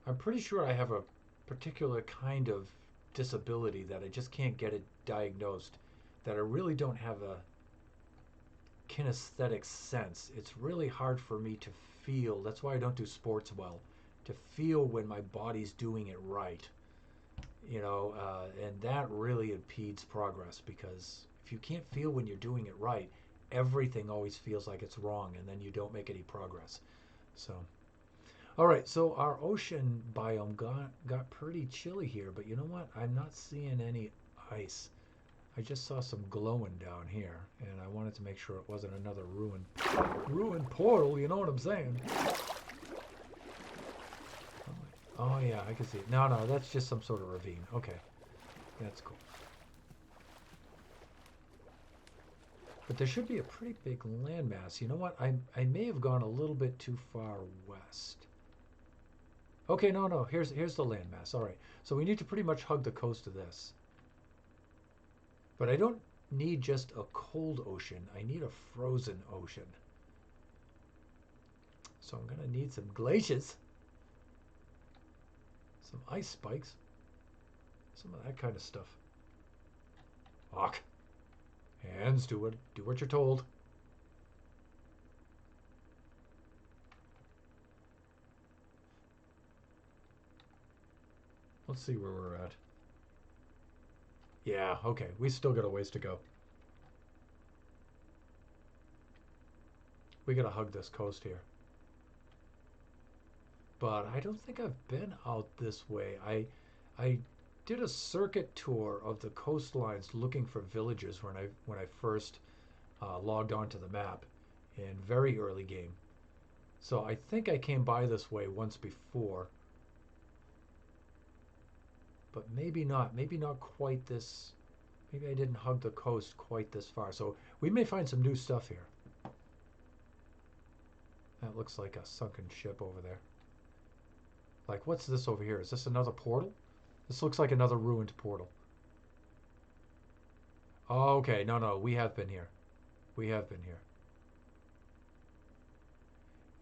I'm pretty sure I have a particular kind of disability that I just can't get it diagnosed, that I really don't have a kinesthetic sense. It's really hard for me to feel. That's why I don't do sports well, to feel when my body's doing it right. And that really impedes progress, because if you can't feel when you're doing it right, everything always feels like it's wrong, and then you don't make any progress. So, all right. So our ocean biome got pretty chilly here, but you know what? I'm not seeing any ice. I just saw some glowing down here, and I wanted to make sure it wasn't another ruined portal. You know what I'm saying? Oh yeah, I can see it. No, no, that's just some sort of ravine. Okay, that's cool. But there should be a pretty big landmass. You know what? I may have gone a little bit too far west. Okay, no, no. Here's the landmass. All right. So we need to pretty much hug the coast of this. But I don't need just a cold ocean. I need a frozen ocean. So I'm gonna need some glaciers, some ice spikes, some of that kind of stuff. Hawk. Hands, do what you're told. Let's see where we're at. Yeah, okay. We still got a ways to go. We gotta hug this coast here. But I don't think I've been out this way. I did a circuit tour of the coastlines looking for villages when I first logged onto the map in very early game. So I think I came by this way once before, but maybe not. Maybe not quite this. Maybe I didn't hug the coast quite this far. So we may find some new stuff here. That looks like a sunken ship over there. Like, what's this over here? Is this another portal? This looks like another ruined portal. Oh, okay, no, no, we have been here. We have been here.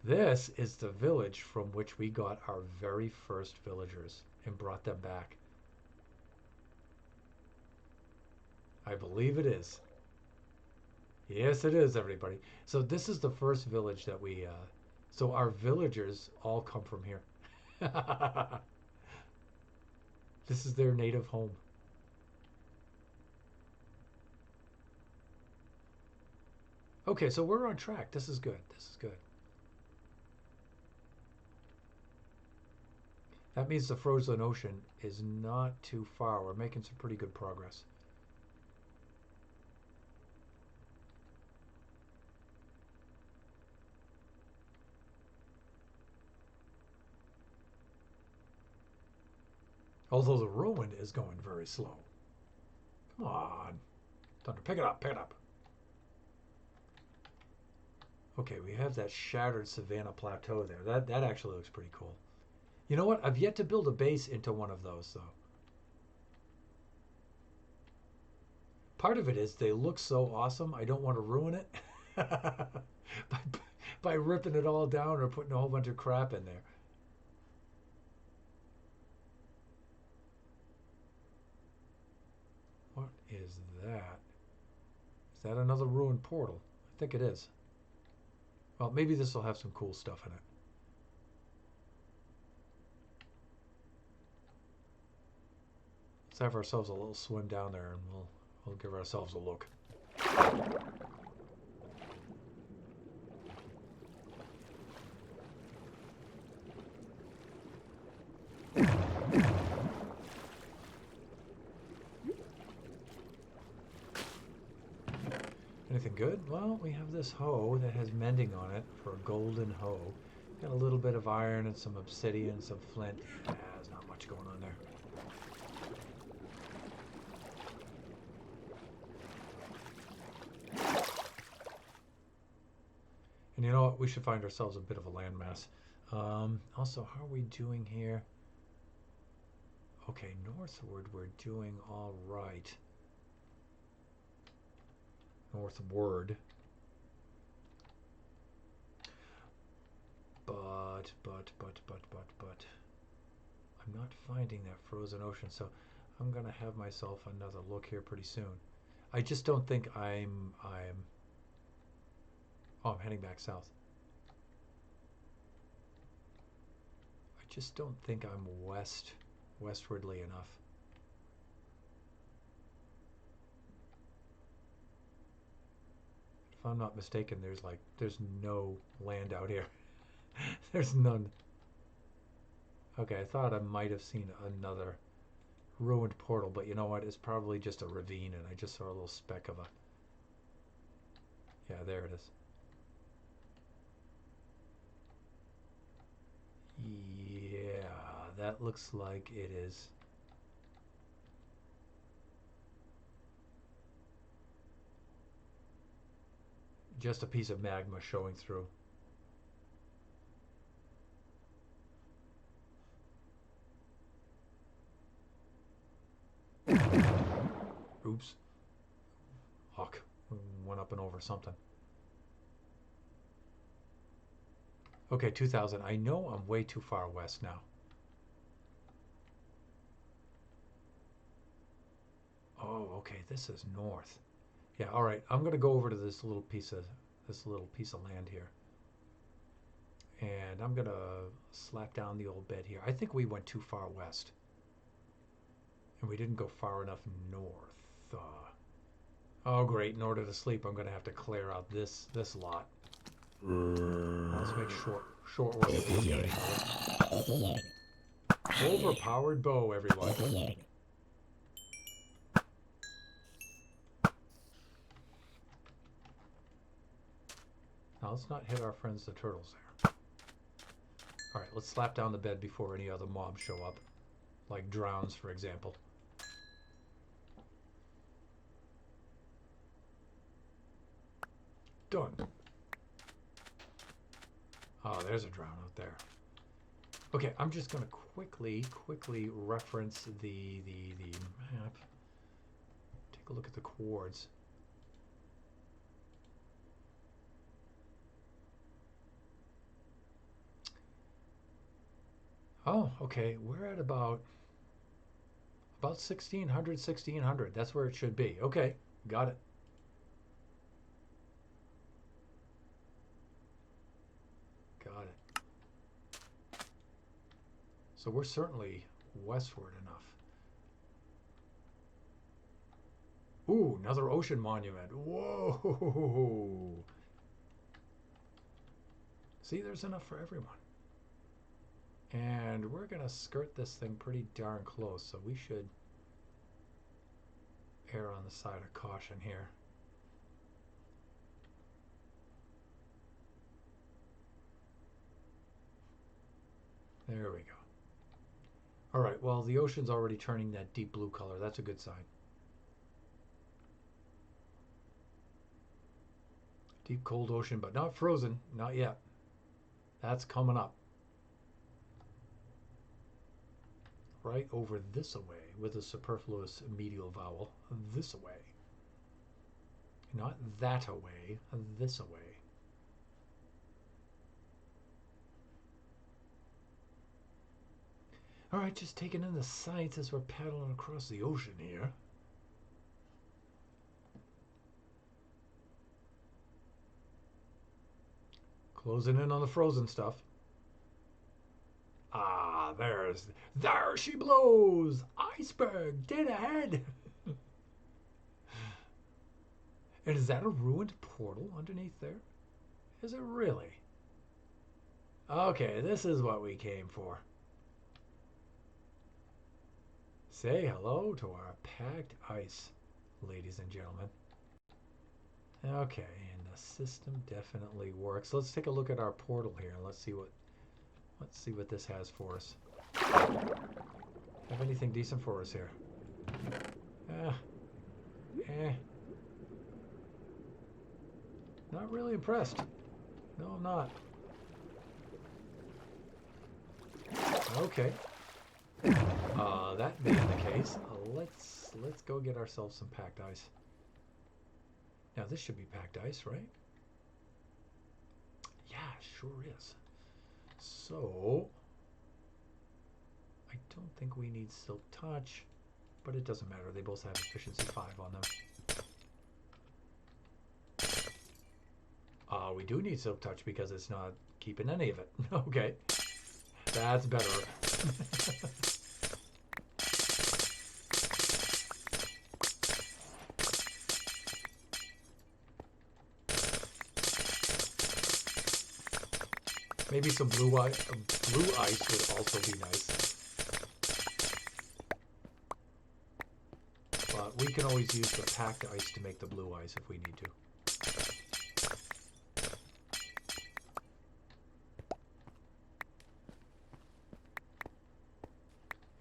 This is the village from which we got our very first villagers and brought them back. I believe it is. Yes, it is, everybody. So this is the first village that we, so our villagers all come from here. This is their native home. Okay, so we're on track. This is good. This is good. That means the frozen ocean is not too far. We're making some pretty good progress. Although the ruin is going very slow. Come on. Thunder, pick it up, pick it up. Okay, we have that shattered savanna plateau there. That actually looks pretty cool. You know what? I've yet to build a base into one of those, though. Part of it is they look so awesome, I don't want to ruin it by, by ripping it all down or putting a whole bunch of crap in there. What is that? Is that another ruined portal? I think it is. Well, maybe this will have some cool stuff in it. Let's have ourselves a little swim down there and we'll give ourselves a look. Anything good? Well, we have this hoe that has mending on it for a golden hoe. Got a little bit of iron and some obsidian, some flint. There's not much going on there. And you know what? We should find ourselves a bit of a landmass. Also, how are we doing here? Okay, northward we're doing all right. Northward. But. I'm not finding that frozen ocean, so I'm gonna have myself another look here pretty soon. I just don't think oh, I'm heading back south. I just don't think I'm westwardly enough. if I'm not mistaken, there's no land out here. There's none. Okay, I thought I might have seen another ruined portal, but you know what? It's probably just a ravine, and I just saw a little speck of a... Yeah, there it is. Yeah, that looks like it is. Just a piece of magma showing through. Oops. Fuck. Went up and over something. Okay, 2000. I know I'm way too far west now. Oh, okay. This is north. Yeah, all right. I'm gonna go over to this little piece of land here, and I'm gonna slap down the old bed here. I think we went too far west, and we didn't go far enough north. Oh, great! In order to sleep, I'm gonna have to clear out this lot. Let's make short work of these. Overpowered bow, everyone. Now let's not hit our friends the turtles there. Alright, let's slap down the bed before any other mobs show up. Like drowns, for example. Done. Oh, there's a drown out there. Okay, I'm just going to quickly reference the map. Take a look at the chords. Oh, okay. We're at about 1600. That's where it should be. Okay, got it. Got it. So we're certainly westward enough. Ooh, another ocean monument. Whoa! See, there's enough for everyone. And we're going to skirt this thing pretty darn close, so we should err on the side of caution here. There we go. All right, well, the ocean's already turning that deep blue color. That's a good sign. Deep, cold ocean, but not frozen. Not yet. That's coming up. Right over this away with a superfluous medial vowel. This away. Not that away. This away. All right, just taking in the sights as we're paddling across the ocean here. Closing in on the frozen stuff. Ah, there she blows! Iceberg, dead ahead! And is that a ruined portal underneath there? Is it really? Okay, this is what we came for. Say hello to our packed ice, ladies and gentlemen. Okay, and the system definitely works. Let's take a look at our portal here. Let's see what this has for us. Have anything decent for us here? Not really impressed. No, I'm not. Okay. That being the case, let's go get ourselves some packed ice. Now this should be packed ice, right? Yeah, sure is. So I don't think we need Silk Touch, but it doesn't matter. They both have efficiency 5 on them. We do need Silk Touch because it's not keeping any of it. Okay. That's better. Maybe some blue ice would also be nice. But we can always use the packed ice to make the blue ice if we need to.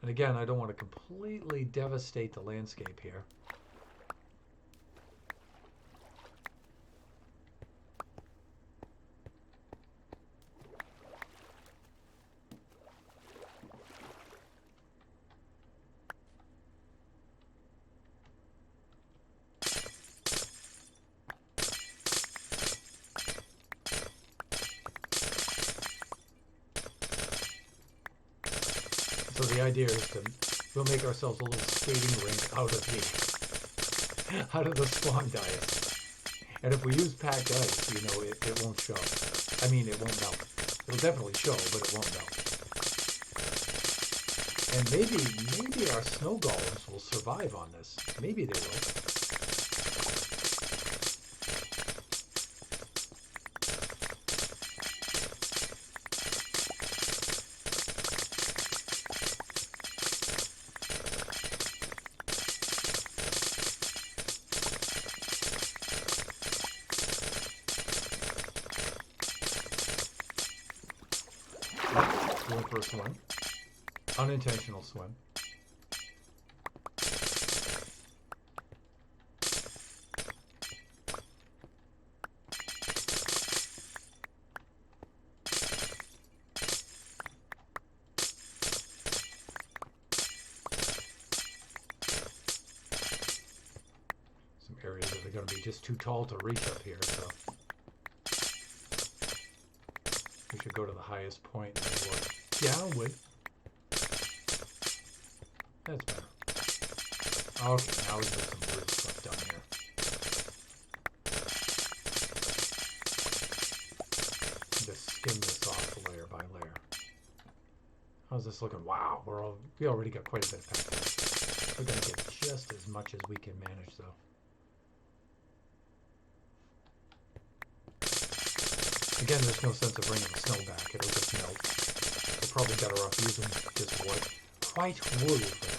And again, I don't want to completely devastate the landscape here. So the idea is to we'll make ourselves a little skating rink out of the spawn dais. And if we use packed ice, you know, it won't show. I mean, it won't melt. It'll definitely show, but it won't melt. And maybe our snow golems will survive on this. Maybe they will. Going for a swim. Unintentional swim. Some areas that are going to be just too tall to reach up here, so we should go to the highest point and work downward. That's better. Okay, now we got some weird stuff down here. Just skim this off layer by layer. How's this looking? Wow, we already got quite a bit of packed. We're gonna get just as much as we can manage, though. Again, there's no sense of bringing the snow back. It'll just melt. We're probably better off using just wood. White wood for that.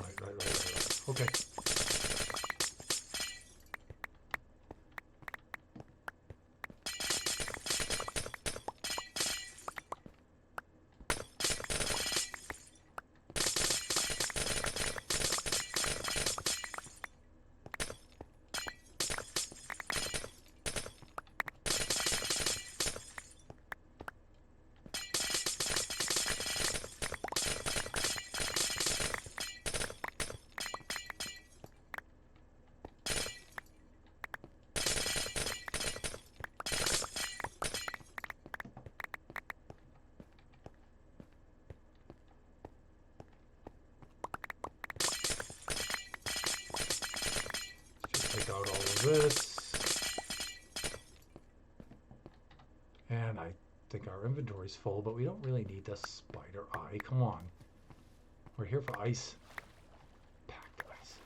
Right. Okay. Take out all of this. And I think our inventory's full, but we don't really need the spider eye. Come on. We're here for ice. Packed ice.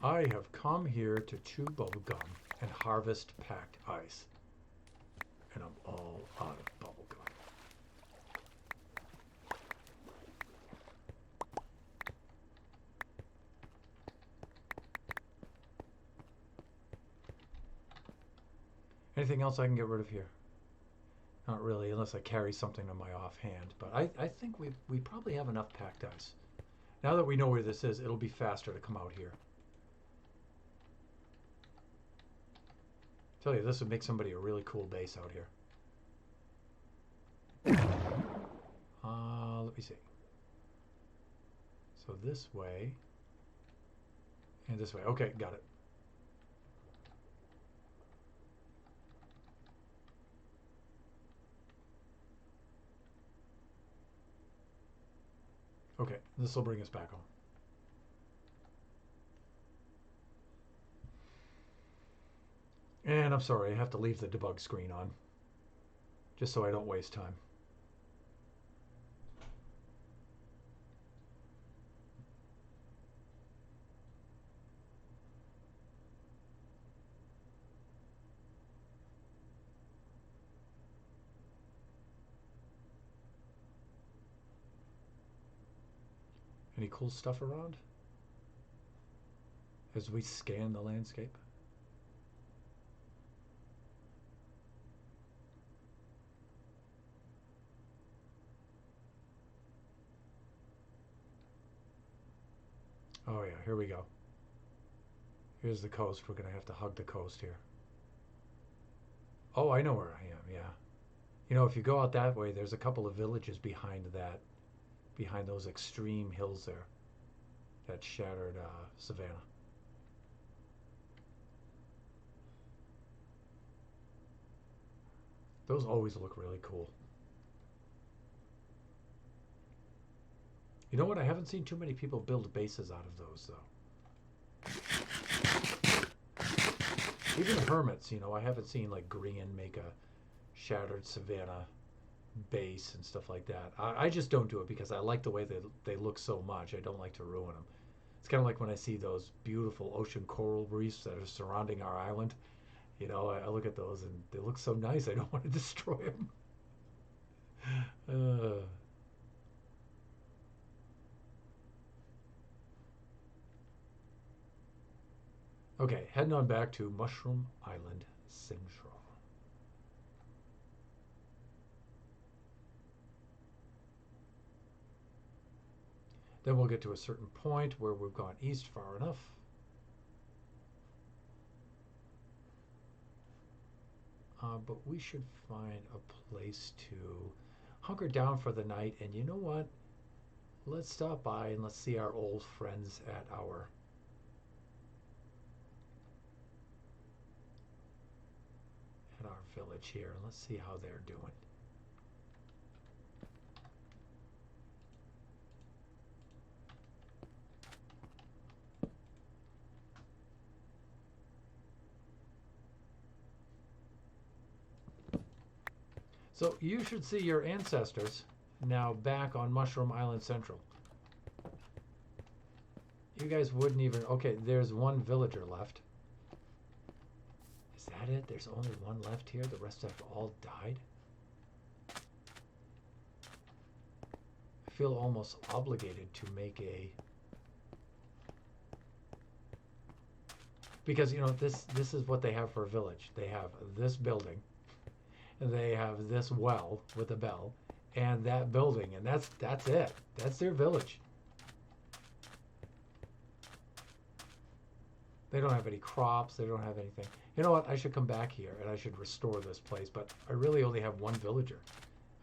I have come here to chew bubblegum and harvest packed ice. And I'm all out of bubblegum. Anything else I can get rid of here? Not really, unless I carry something on my offhand. But I think we probably have enough packed ice. Now that we know where this is, it'll be faster to come out here. Tell you, this would make somebody a really cool base out here. Let me see. So this way, and this way. Okay, got it. Okay, this will bring us back home. And I'm sorry, I have to leave the debug screen on, just so I don't waste time. Any cool stuff around as we scan the landscape? Oh yeah, here we go. Here's the coast. We're going to have to hug the coast here. Oh, I know where I am, yeah. You know, if you go out that way, there's a couple of villages behind that, behind those extreme hills there. That shattered savannah. Those always look really cool. You know what? I haven't seen too many people build bases out of those, though. Even hermits, you know, I haven't seen like Grian make a shattered savannah base and stuff like that. I just don't do it because I like the way they look so much. I don't like to ruin them. It's kind of like when I see those beautiful ocean coral reefs that are surrounding our island. You know, I look at those and they look so nice. I don't want to destroy them. Uh, okay, heading on back to Mushroom Island Central. Then we'll get to a certain point where we've gone east far enough. But we should find a place to hunker down for the night. And you know what? Let's stop by and let's see our old friends at our village here. Let's see how they're doing. So you should see your ancestors now back on Mushroom Island Central. You guys wouldn't even... Okay, there's one villager left. Is that it? There's only one left here? The rest have all died? I feel almost obligated to make a... Because, you know, this is what they have for a village. They have this building. And they have this well with a bell. And that building. And that's it. That's their village. They don't have any crops. They don't have anything. You know what? I should come back here and I should restore this place. But I really only have one villager.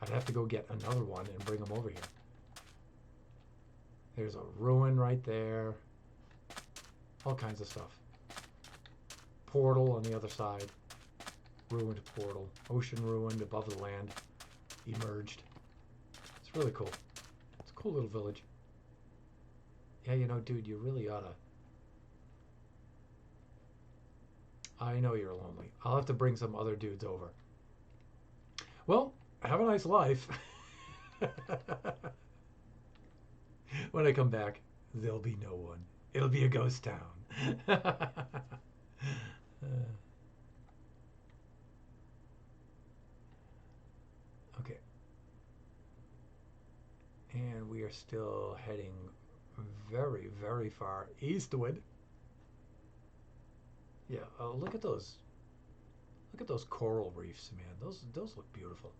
I'd have to go get another one and bring them over here. There's a ruin right there. All kinds of stuff. Portal on the other side. Ruined portal. Ocean ruined above the land. Emerged. It's really cool. It's a cool little village. Yeah, you know, dude, you really oughta. I know you're lonely. I'll have to bring some other dudes over. Well, have a nice life. When I come back, there'll be no one. It'll be a ghost town. Okay. And we are still heading very, very far eastward. Yeah, look at those. Look at those coral reefs, man. Those look beautiful.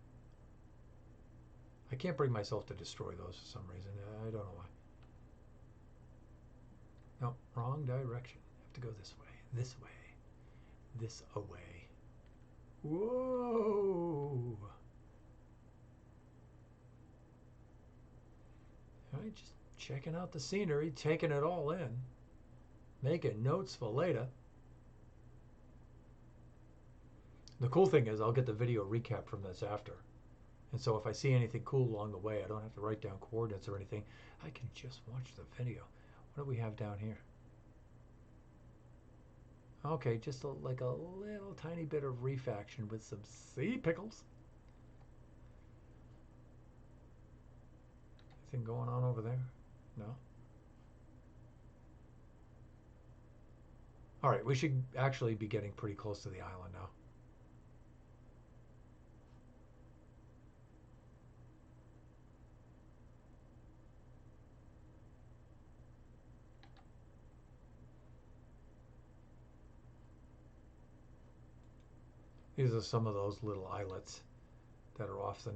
I can't bring myself to destroy those for some reason. I don't know why. No, wrong direction. I have to go this way. This way. This away. Whoa! All right, just checking out the scenery, taking it all in, making notes for later. The cool thing is I'll get the video recap from this after. And so if I see anything cool along the way, I don't have to write down coordinates or anything. I can just watch the video. What do we have down here? Okay, just like a little tiny bit of reef action with some sea pickles. Anything going on over there? No? All right, we should actually be getting pretty close to the island now. These are some of those little islets that are off to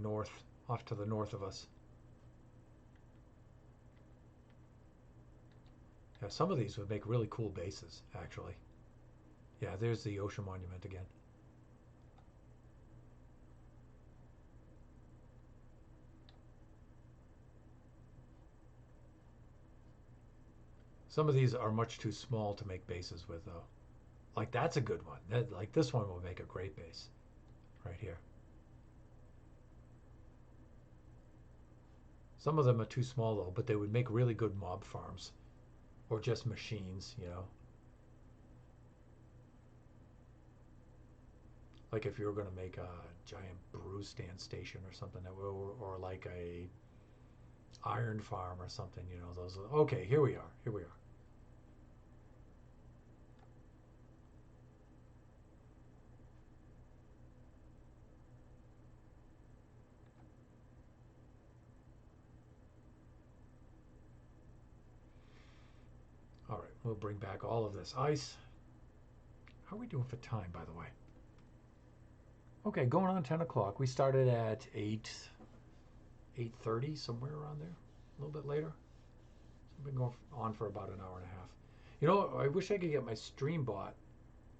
the north of us. Yeah, some of these would make really cool bases, actually. Yeah, there's the ocean monument again. Some of these are much too small to make bases with, though. Like that's a good one. Like this one will make a great base, right here. Some of them are too small though, but they would make really good mob farms, or just machines, you know. Like if you were going to make a giant brew stand station or something, or like a iron farm or something, you know. Those. Okay, here we are. Here we are. All right, we'll bring back all of this ice. How are we doing for time, by the way? Okay, going on 10 o'clock. We started at 8:30, somewhere around there. A little bit later. I've been going on for about an hour and a half. You know, I wish I could get my stream bot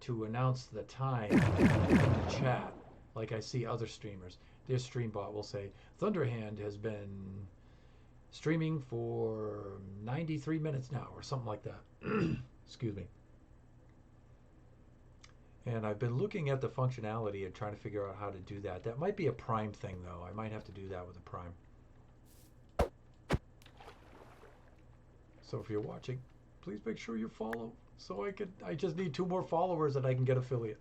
to announce the time in the chat, like I see other streamers. Their stream bot will say, Thunderhand has been streaming for 93 minutes now, or something like that. Excuse me. And I've been looking at the functionality and trying to figure out how to do that. That might be a Prime thing, though. I might have to do that with a Prime. So if you're watching, please make sure you follow. So I just need 2 more followers and I can get affiliate.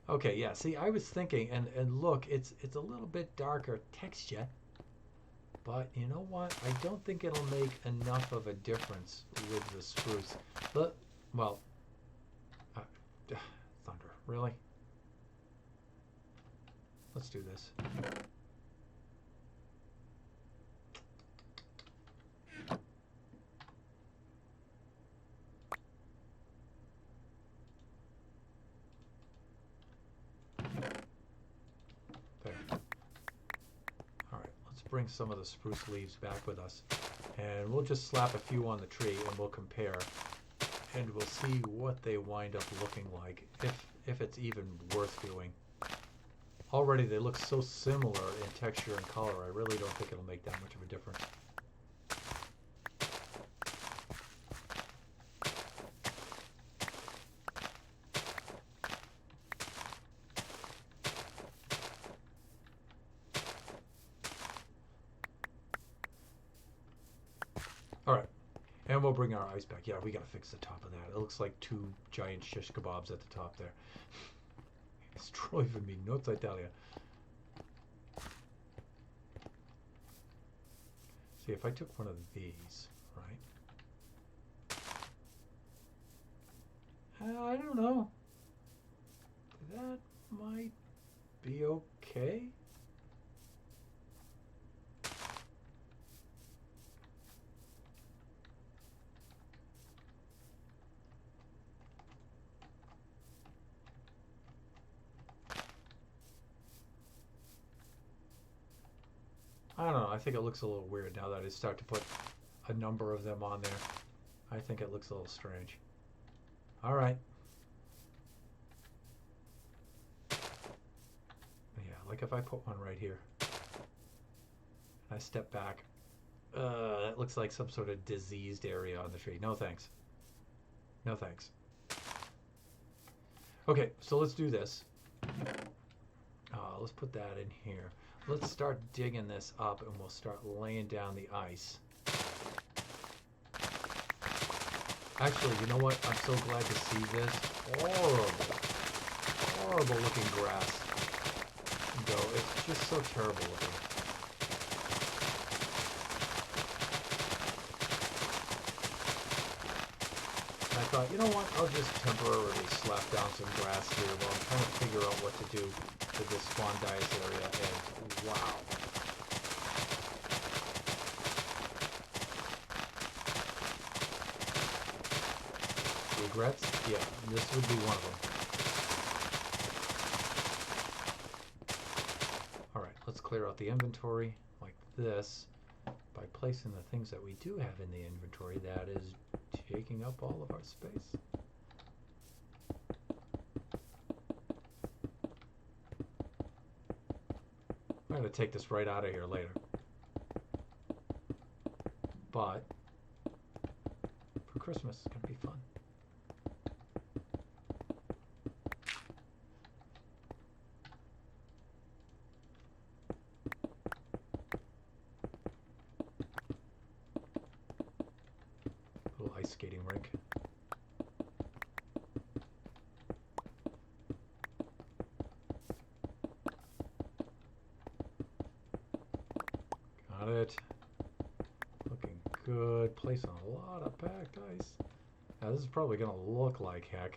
Okay, yeah, see, I was thinking, and look, it's a little bit darker texture. But you know what? I don't think it'll make enough of a difference with the spruce. Well, thunder, really? Let's do this. There. All right, let's bring some of the spruce leaves back with us. And we'll just slap a few on the tree and we'll compare. And we'll see what they wind up looking like, if it's even worth doing. Already they look so similar in texture and color, I really don't think it'll make that much of a difference. All right, and we'll bring our ice back. Yeah, we gotta fix the top of that. It looks like 2 giant shish kebabs at the top there. It's driving me nuts, I tell you. See, if I took one of these, right? I don't know. That might be okay. I don't know. I think it looks a little weird now that I start to put a number of them on there. I think it looks a little strange. All right. Yeah, like if I put one right here, and I step back, that looks like some sort of diseased area on the tree. No thanks. No thanks. Okay, so let's do this. Let's put that in here. Let's start digging this up and we'll start laying down the ice. Actually, you know what? I'm so glad to see this horrible looking grass go. It's just so terrible looking. And I thought, you know what? I'll just temporarily slap down some grass here while I'm trying to figure out what to do to this Spawn Dias area, and wow. regrets? Yeah, this would be one of them. Alright, let's clear out the inventory like this by placing the things that we do have in the inventory that is taking up all of our space. I'm going to take this right out of here later. But for Christmas, it's going to be fun. Little ice skating rink. Got it. Looking good. Placing a lot of packed ice. Now this is probably going to look like heck.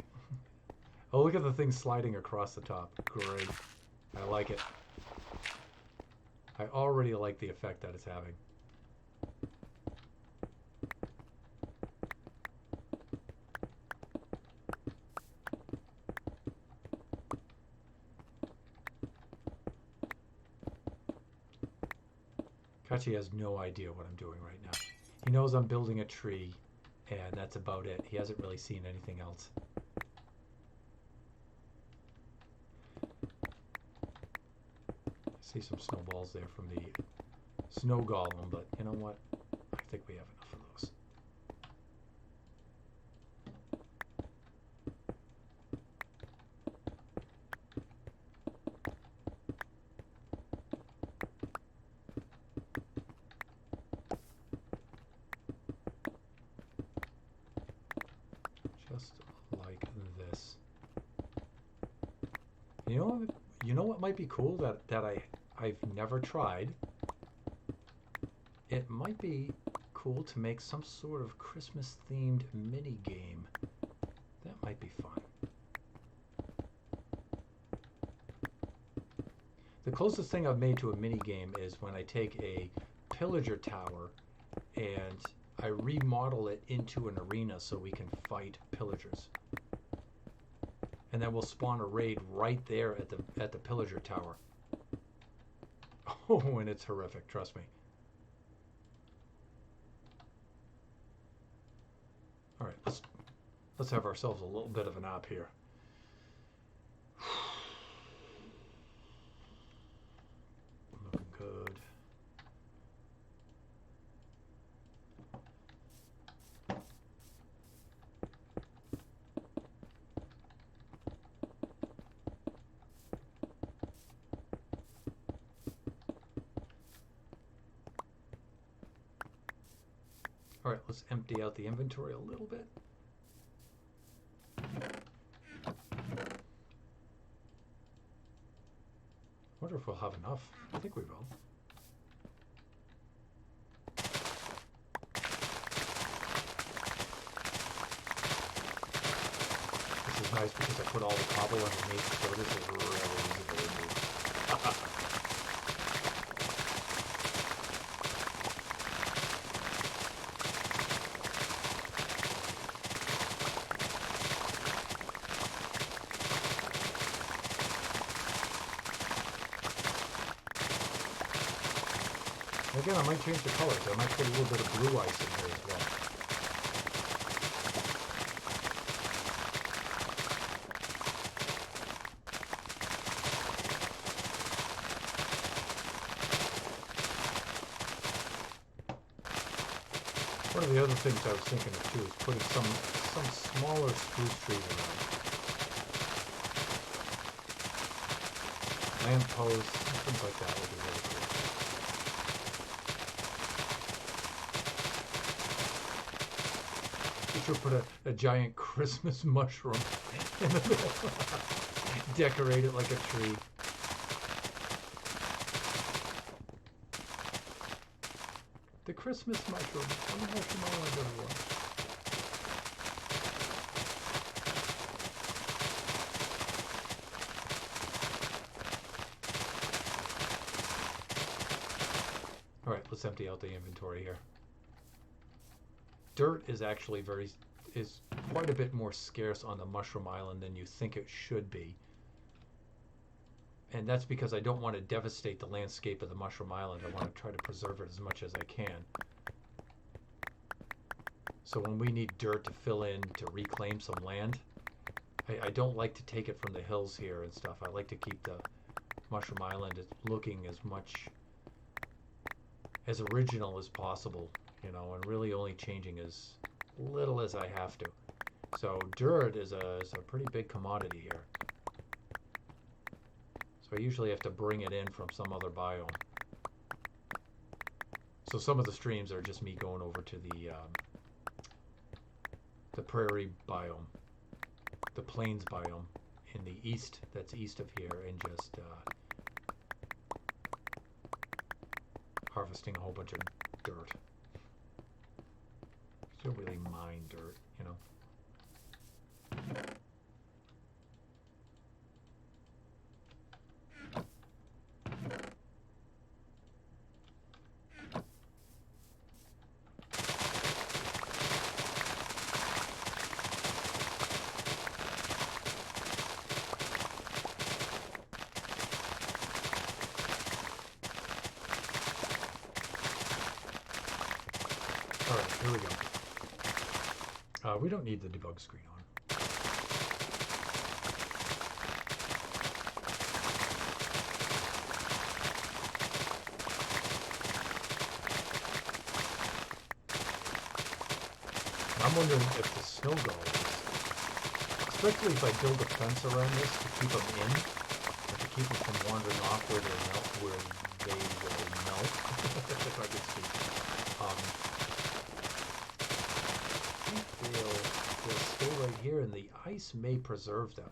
Oh, look at the thing sliding across the top. Great. I like it. I already like the effect that it's having. Kachi has no idea what I'm doing right now. He knows I'm building a tree, and that's about it. He hasn't really seen anything else. I see some snowballs there from the snow golem, but you know what? I think we have enough of those. Just like this. You know what might be cool that I've never tried? It might be cool to make some sort of Christmas themed mini game. That might be fun. The closest thing I've made to a mini game is when I take a pillager tower and I remodel it into an arena so we can fight pillagers. And then we'll spawn a raid right there at the pillager tower. Oh, and it's horrific, trust me. All right, let's have ourselves a little bit of a nap here. Looking good. All right, let's empty out the inventory a little bit. Wonder if we'll have enough. I think we will. This is nice because I put all the cobble underneath, so this is really easy to remove. Again, I might change the colors. I might put a little bit of blue ice in here as well. One of the other things I was thinking of too is putting some smaller spruce trees around. Lampposts, things like that would be really cool. Should put a giant Christmas mushroom in the middle. Decorate it like a tree. The Christmas mushroom. I'm the mushroom I want everyone. All right, let's empty out the inventory here. Dirt is actually is quite a bit more scarce on the Mushroom Island than you think it should be. And that's because I don't want to devastate the landscape of the Mushroom Island. I want to try to preserve it as much as I can. So when we need dirt to fill in to reclaim some land, I don't like to take it from the hills here and stuff. I like to keep the Mushroom Island looking as much as original as possible, you know, and really only changing as little as I have to. So dirt is a pretty big commodity here. So I usually have to bring it in from some other biome. So some of the streams are just me going over to the prairie biome, the plains biome in the east, that's east of here, and just harvesting a whole bunch of dirt. You don't really mine dirt, you know. All right, here we go. We don't need the debug screen on. I'm wondering if the snow gulls, especially if I build a fence around this to keep them in, or to keep them from wandering off where they will melt, if I could speak. They'll stay right here, and the ice may preserve them.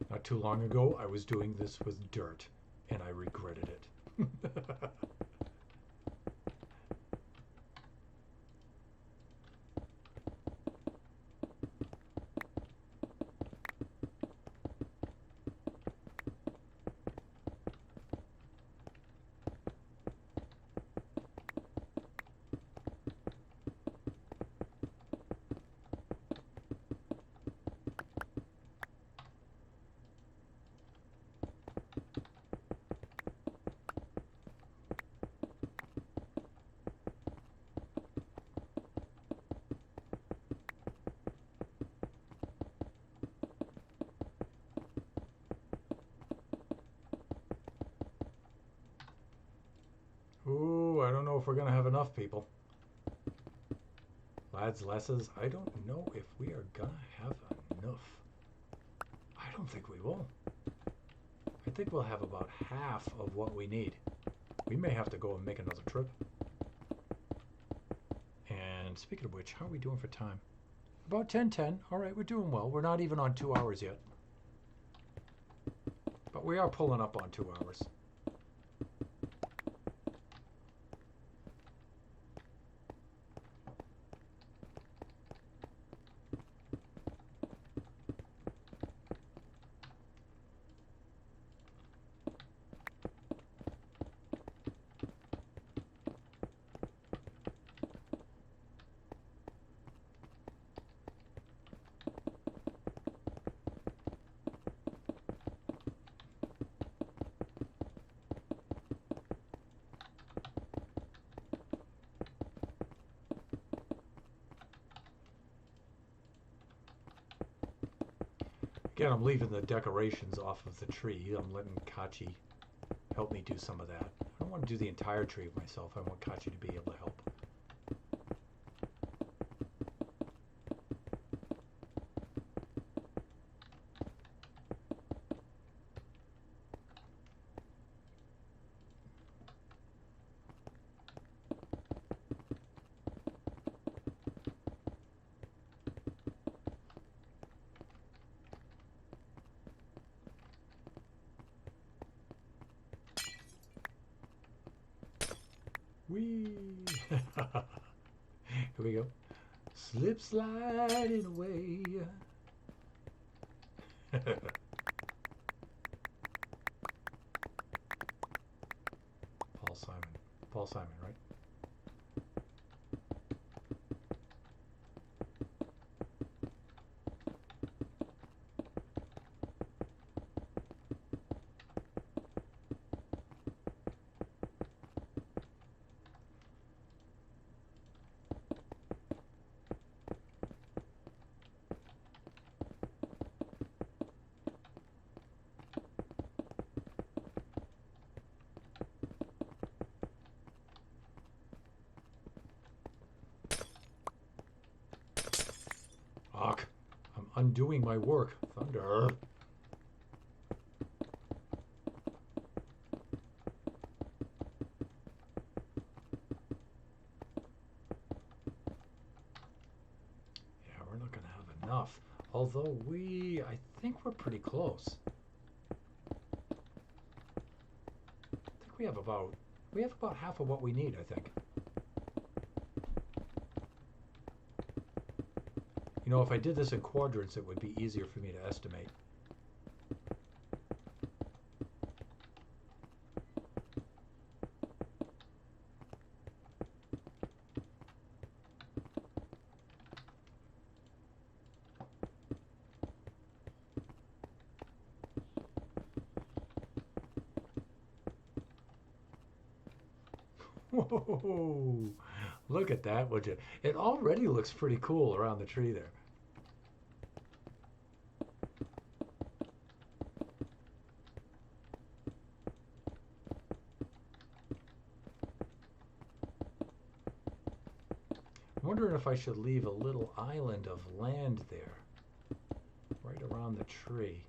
Not too long ago, I was doing this with dirt, and I regretted it. Ooh, I don't know if we're gonna have enough people. Lads, lasses, I don't know if we are gonna have enough. I don't think we will. I think we'll have about half of what we need. We may have to go and make another trip. And speaking of which, how are we doing for time? About 10:10. All right, we're doing well. We're not even on 2 hours yet. But we are pulling up on 2 hours. Again, I'm leaving the decorations off of the tree. I'm letting Kachi help me do some of that. I don't want to do the entire tree myself. I want Kachi to be able to help. Whee! Here we go. Slip sliding away. Paul Simon. Paul Simon, right? Fuck. I'm undoing my work. Thunder. Yeah, we're not going to have enough. Although I think we're pretty close. I think we have about half of what we need, I think. You know, if I did this in quadrants, it would be easier for me to estimate. Whoa! Look at that, would you? It already looks pretty cool around the tree there. I'm wondering if I should leave a little island of land there, right around the tree.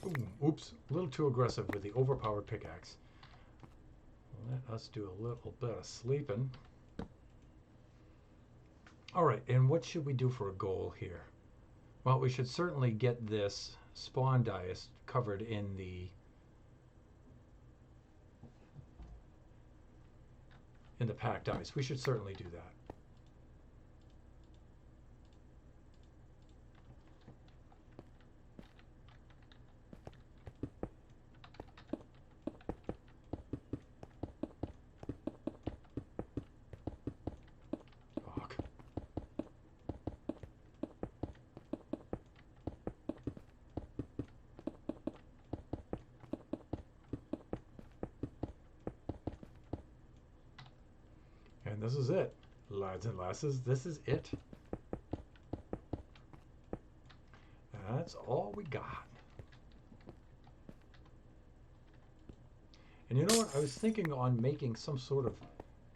Ooh, oops, a little too aggressive with the overpowered pickaxe. Let us do a little bit of sleeping. All right, and what should we do for a goal here? Well, we should certainly get this spawn dais covered in the packed ice. We should certainly do that. Fuck. And this is it, lads and lasses. This is it. That's all we got. And you know what? I was thinking on making some sort of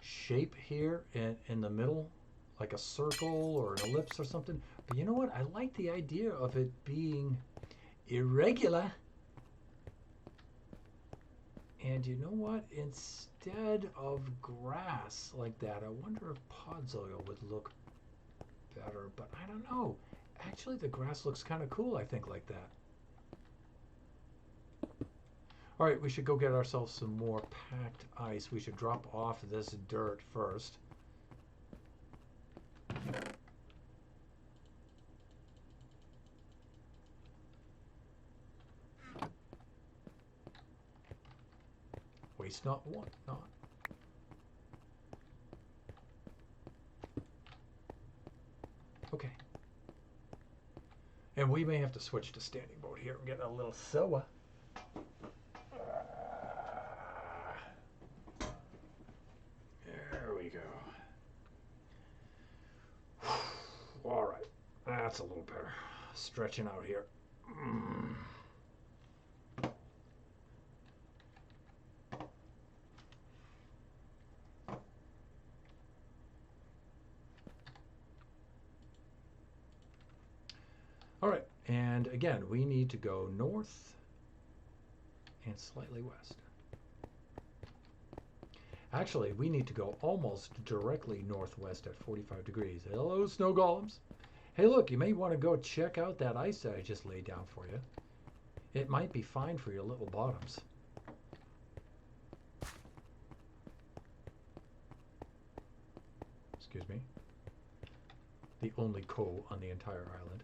shape here in the middle, like a circle or an ellipse or something. But you know what? I like the idea of it being irregular. And you know what? Instead of grass like that, I wonder if Podzol would look better, but I don't know. Actually, the grass looks kind of cool, I think, like that. All right, we should go get ourselves some more packed ice. We should drop off this dirt first. Waste not, want not. Okay. And we may have to switch to standing boat here and get a little soa. There we go. All right. That's a little better. Stretching out here. All right, and again, we need to go north and slightly west. Actually, we need to go almost directly northwest at 45 degrees. Hello, snow golems. Hey, look, you may want to go check out that ice that I just laid down for you. It might be fine for your little bottoms. Excuse me. The only cove on the entire island.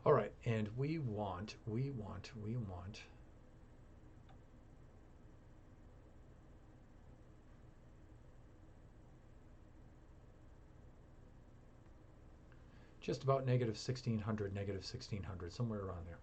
All right, and we want just about negative 1600, negative 1600, somewhere around there.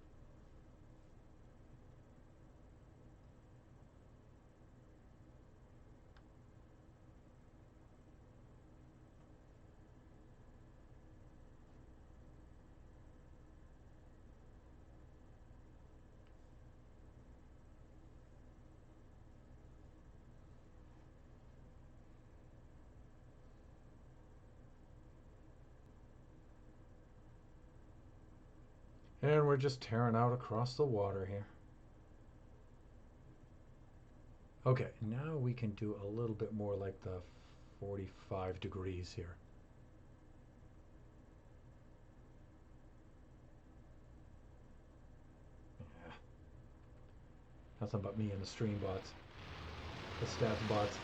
And we're just tearing out across the water here. Okay, now we can do a little bit more like the 45 degrees here. Yeah. Nothing but me and the stream bots. The stats bots.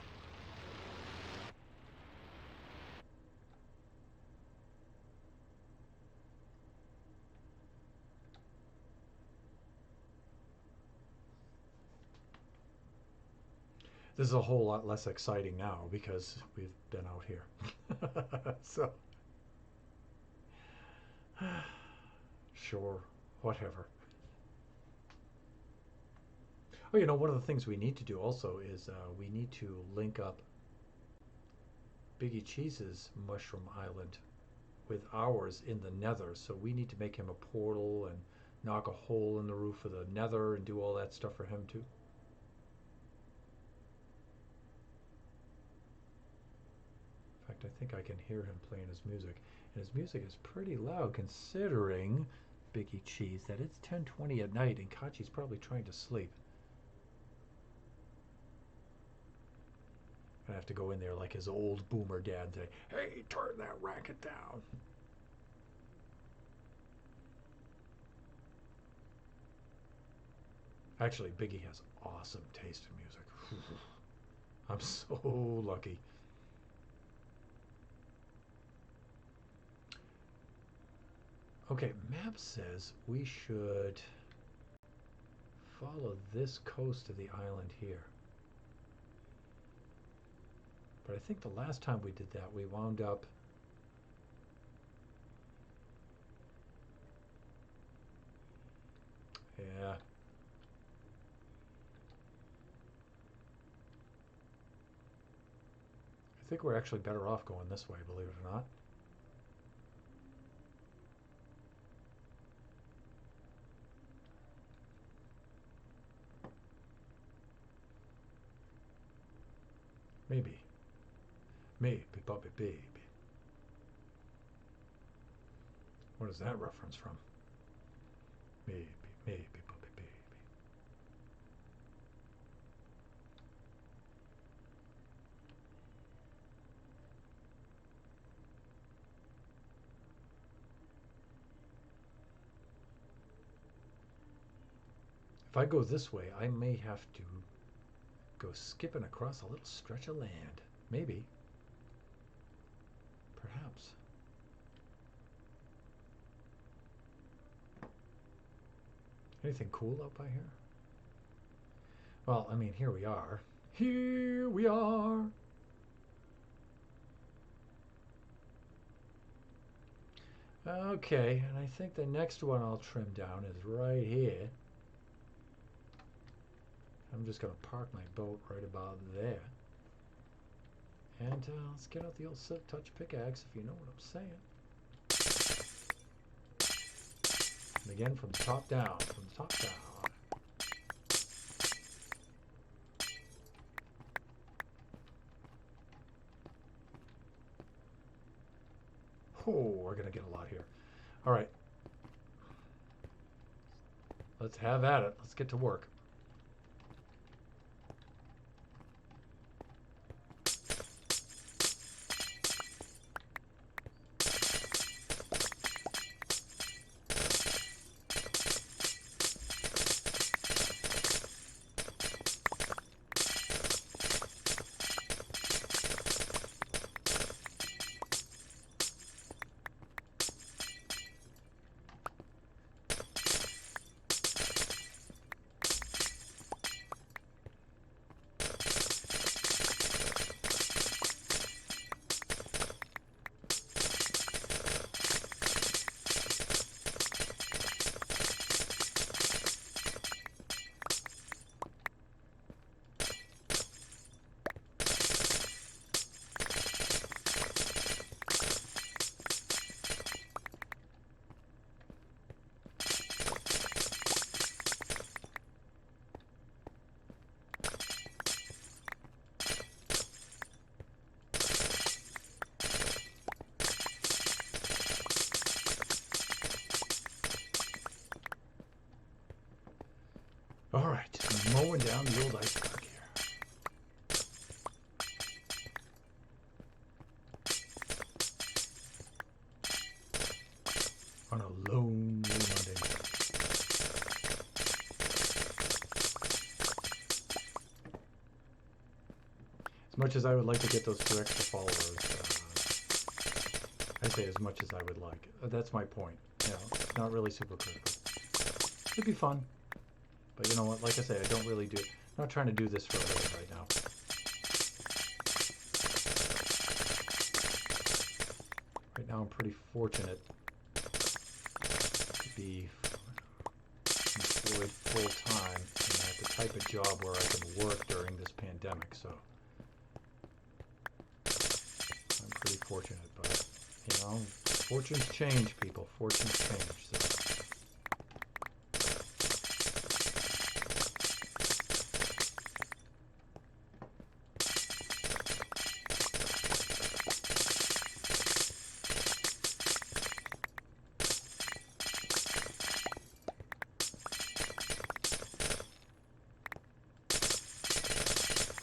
This is a whole lot less exciting now because we've been out here. So, sure, whatever. Oh, you know, one of the things we need to do also is we need to link up Biggie Cheese's Mushroom Island with ours in the Nether. So we need to make him a portal and knock a hole in the roof of the Nether and do all that stuff for him too. In fact, I think I can hear him playing his music. And his music is pretty loud considering, Biggie Cheese, that it's 10:20 at night and Kachi's probably trying to sleep. I have to go in there like his old boomer dad and say, hey, turn that racket down. Actually, Biggie has awesome taste in music. I'm so lucky. Okay, map says we should follow this coast of the island here. But I think the last time we did that, we wound up yeah. I think we're actually better off going this way, believe it or not. Maybe. Maybe, Bobby, baby. What is that reference from? Maybe, maybe, Bobby, baby. If I go this way, I may have to go skipping across a little stretch of land. Maybe. Perhaps. Anything cool up by here? Well, I mean, here we are. Here we are. Okay, and I think the next one I'll trim down is right here. I'm just going to park my boat right about there. And let's get out the old Silk Touch pickaxe, if you know what I'm saying. And again, from the top down, from the top down. Oh, we're going to get a lot here. All right. Let's have at it. Let's get to work. All right, mowing down the old iceberg here. On a lonely Monday night. As much as I would like to get those 2 extra followers, I say as much as I would like. That's my point. You know, it's not really super critical. It'd be fun. But you know what, like I say, I don't really do, I'm not trying to do this for a living right now. Right now I'm pretty fortunate to be employed full-time and at the type of job where I can work during this pandemic, so I'm pretty fortunate, but you know, fortunes change, people, fortunes change, so.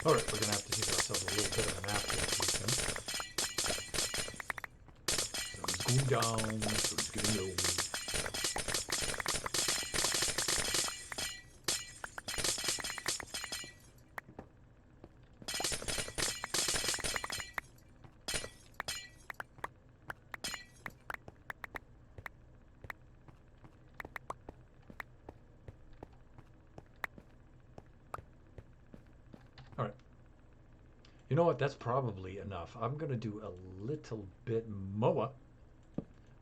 All right, we're going to have to give ourselves a little bit of a nap here pretty soon. Sun's going down, sun's getting low. All right. You know what? That's probably enough. I'm going to do a little bit more,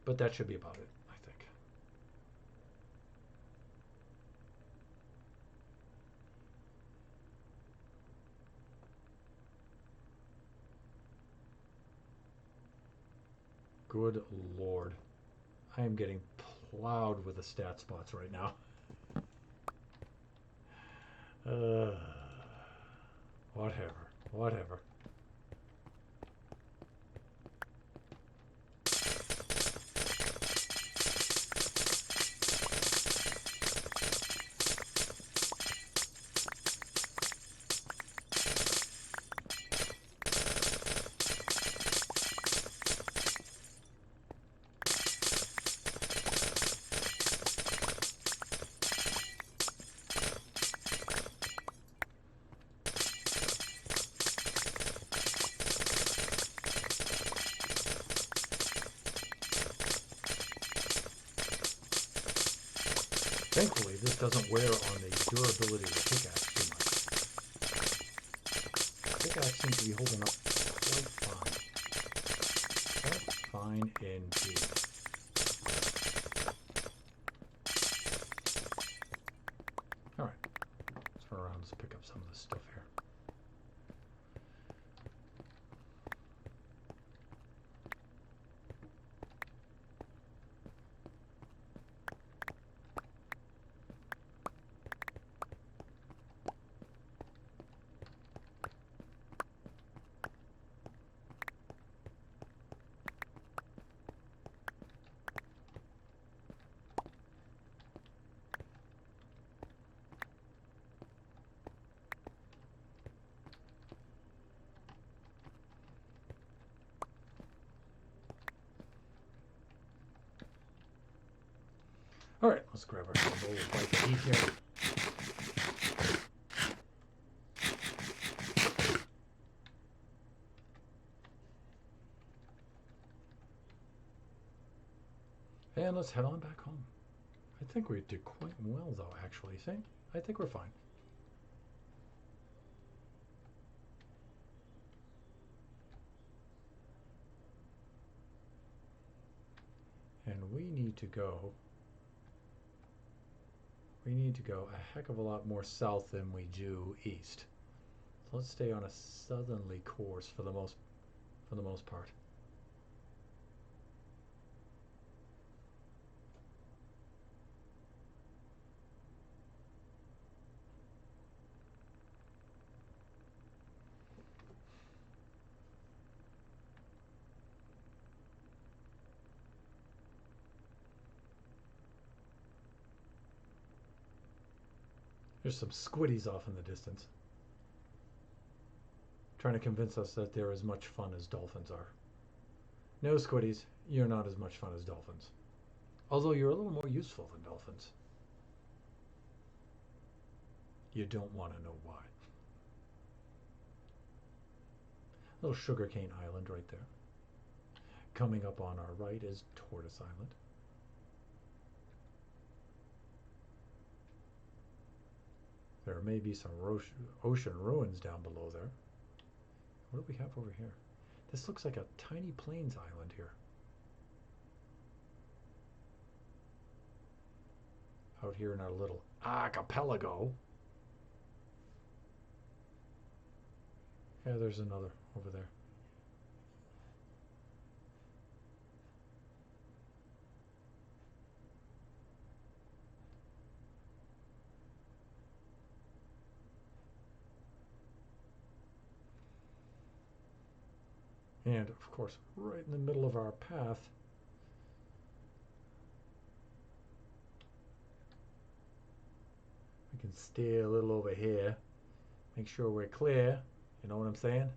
but that should be about it, I think. Good Lord. I am getting plowed with the stat spots right now. Whatever. Thankfully, this doesn't wear on the durability of the pickaxe too much. The pickaxe seems to be holding up quite fine. Quite fine indeed. Alright, let's run around and pick up some of this stuff here. All right, let's grab ourselves a little bite to eat here. And let's head on back home. I think we did quite well, though, actually. See? I think we're fine. And we need to go a heck of a lot more south than we do east. So let's stay on a southerly course for the most part. There's some squiddies off in the distance, trying to convince us that they're as much fun as dolphins are. No, squiddies, you're not as much fun as dolphins. Although you're a little more useful than dolphins. You don't want to know why. Little Sugarcane Island right there. Coming up on our right is Tortoise Island. There may be some ocean ruins down below there. What do we have over here? This looks like a tiny plains island here. Out here in our little archipelago. Yeah, there's another over there. And of course, right in the middle of our path, we can steer a little over here, make sure we're clear, you know what I'm saying?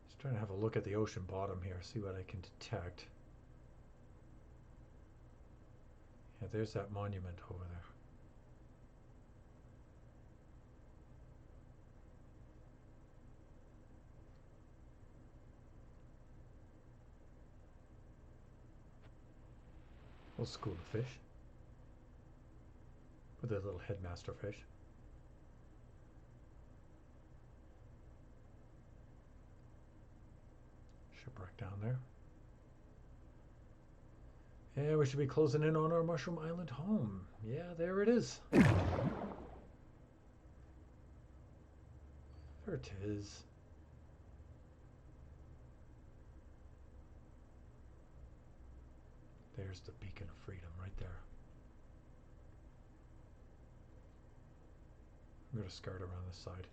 Just trying to have a look at the ocean bottom here, see what I can detect. Yeah, there's that monument over there. Little school of fish. With their little headmaster fish. Shipwreck down there. Yeah, we should be closing in on our Mushroom Island home. Yeah, there it is. There it is. There's the beacon of freedom right there. I'm going to skirt around this side.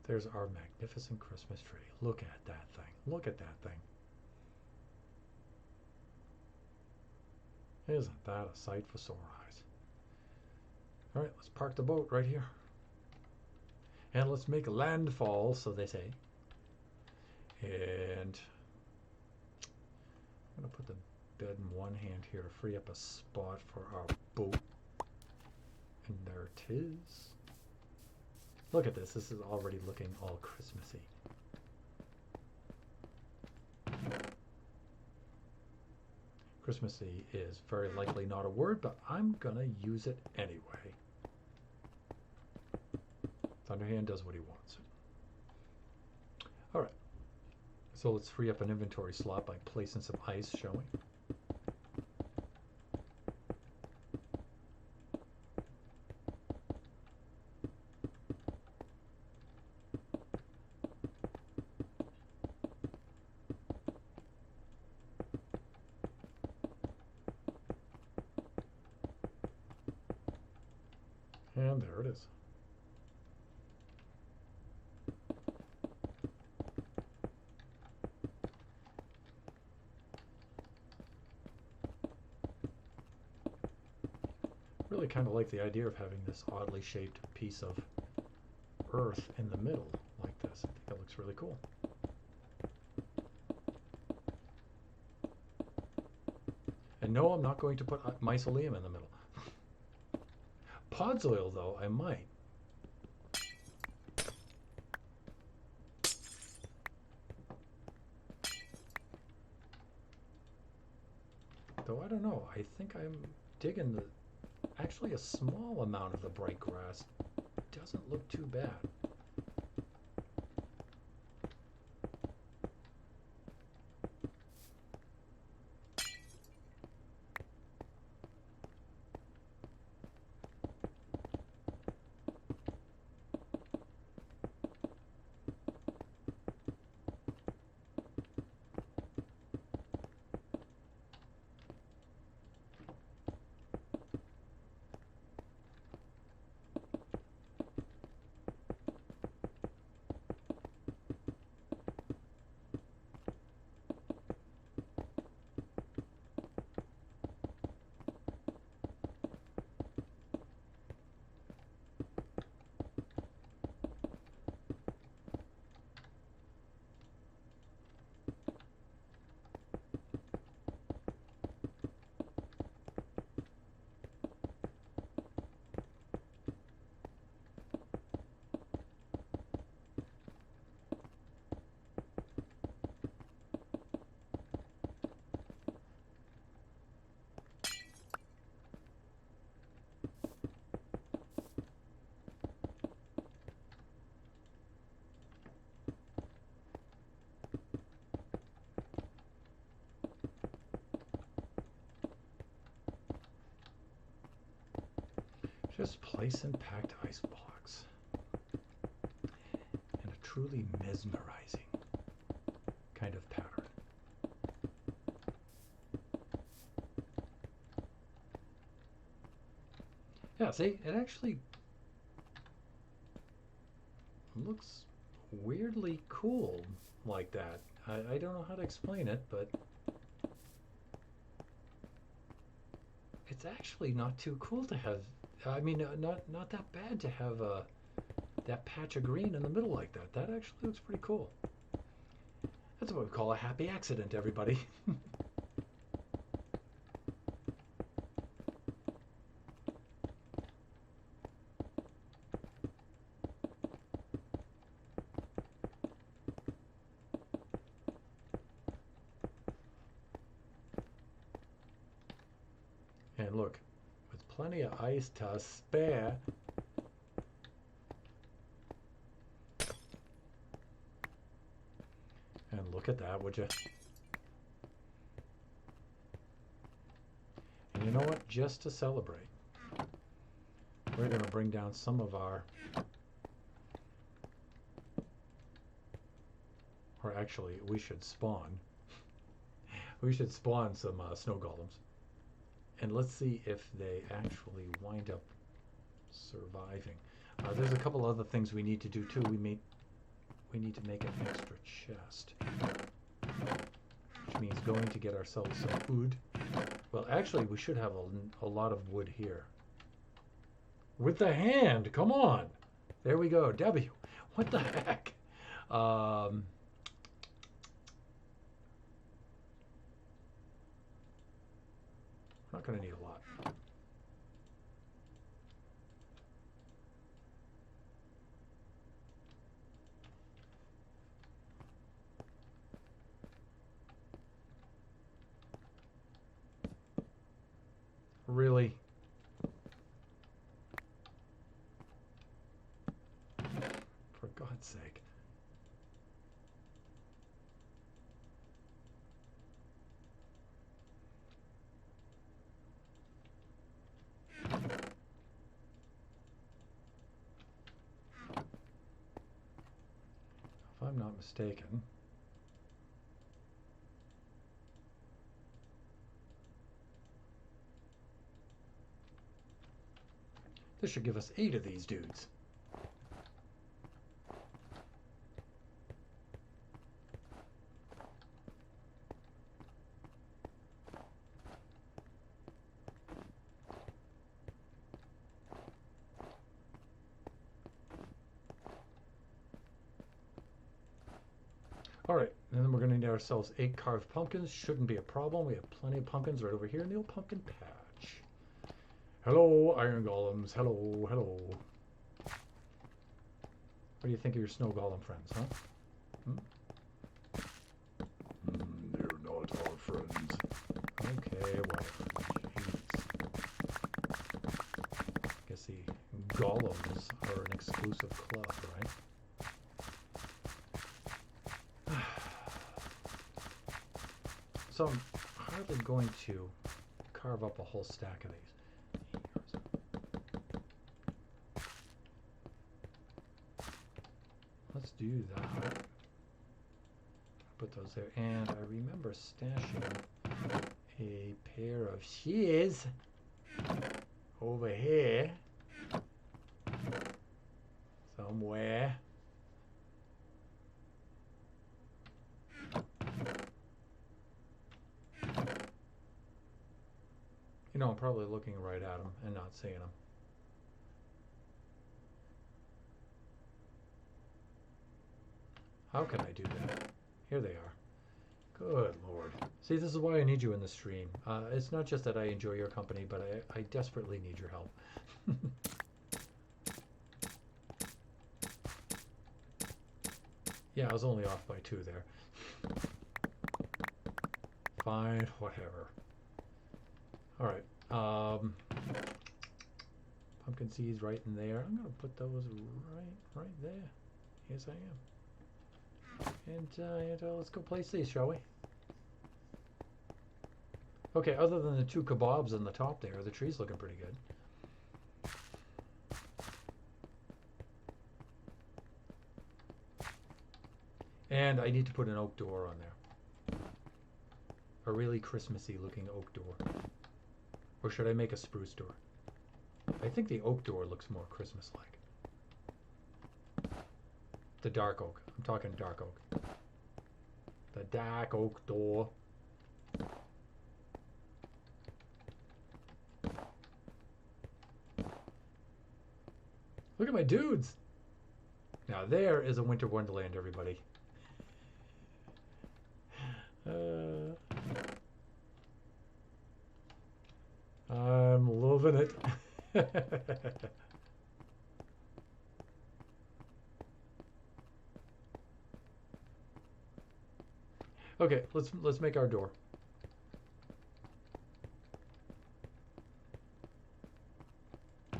There's our magnificent Christmas tree. Look at that thing. Look at that thing. Isn't that a sight for sore eyes? All right, let's park the boat right here. And let's make landfall, so they say. And I'm going to put the bed in one hand here to free up a spot for our boat. And there it is. Look at this. This is already looking all Christmassy. Christmassy is very likely not a word, but I'm going to use it anyway. Thunderhand does what he wants. All right. So let's free up an inventory slot by placing some ice, shall we? And there it is. Really kind of like the idea of having this oddly shaped piece of earth in the middle like this. I think that looks really cool. And no, I'm not going to put mycelium in the middle. Podsoil, though, I might. Though I don't know. I think I'm digging the... Actually, a small amount of the bright grass doesn't look too bad. Just place and packed ice blocks. And a truly mesmerizing kind of pattern. Yeah, see, it actually looks weirdly cool like that. I don't know how to explain it, but it's actually not too cool to have. I mean, not that bad to have that patch of green in the middle like that. That actually looks pretty cool. That's what we call a happy accident, everybody. And look, with plenty of ice to spare. And look at that, would you? And you know what? Just to celebrate, we're going to bring down some of our... Or actually, we should spawn. We should spawn some snow golems. And let's see if they actually wind up surviving. There's a couple other things we need to do too. We need to make an extra chest, which means going to get ourselves some wood. Well, actually, we should have a lot of wood here. With the hand, come on. There we go. W. What the heck? Not going to need a lot. Really? For God's sake. If I'm not mistaken, this should give us 8 of these dudes. All right, and then we're going to need ourselves 8 carved pumpkins. Shouldn't be a problem. We have plenty of pumpkins right over here in the old pumpkin patch. Hello, iron golems. Hello, hello. What do you think of your snow golem friends, huh? They're not our friends. Okay, whatever. Jeez. Guess the golems are an exclusive club, right? So I'm hardly going to carve up a whole stack of these. Let's do that. Put those there. And I remember stashing a pair of shears over here somewhere. You know, I'm probably looking right at them and not seeing them. How can I do that? Here they are. Good Lord. See, this is why I need you in the stream. It's not just that I enjoy your company, but I desperately need your help. Yeah, I was only off by 2 there. Fine, whatever. All right. Pumpkin seeds right in there. I'm going to put those right there. Yes, I am. And let's go place these, shall we? Okay, other than the 2 kebabs on the top there, the tree's looking pretty good. And I need to put an oak door on there. A really Christmassy looking oak door. Or should I make a spruce door? I think the oak door looks more Christmas-like. The dark oak. I'm talking dark oak. The dark oak door. Look at my dudes. Now there is a winter wonderland, everybody. I'm loving it. Okay, let's make our door. I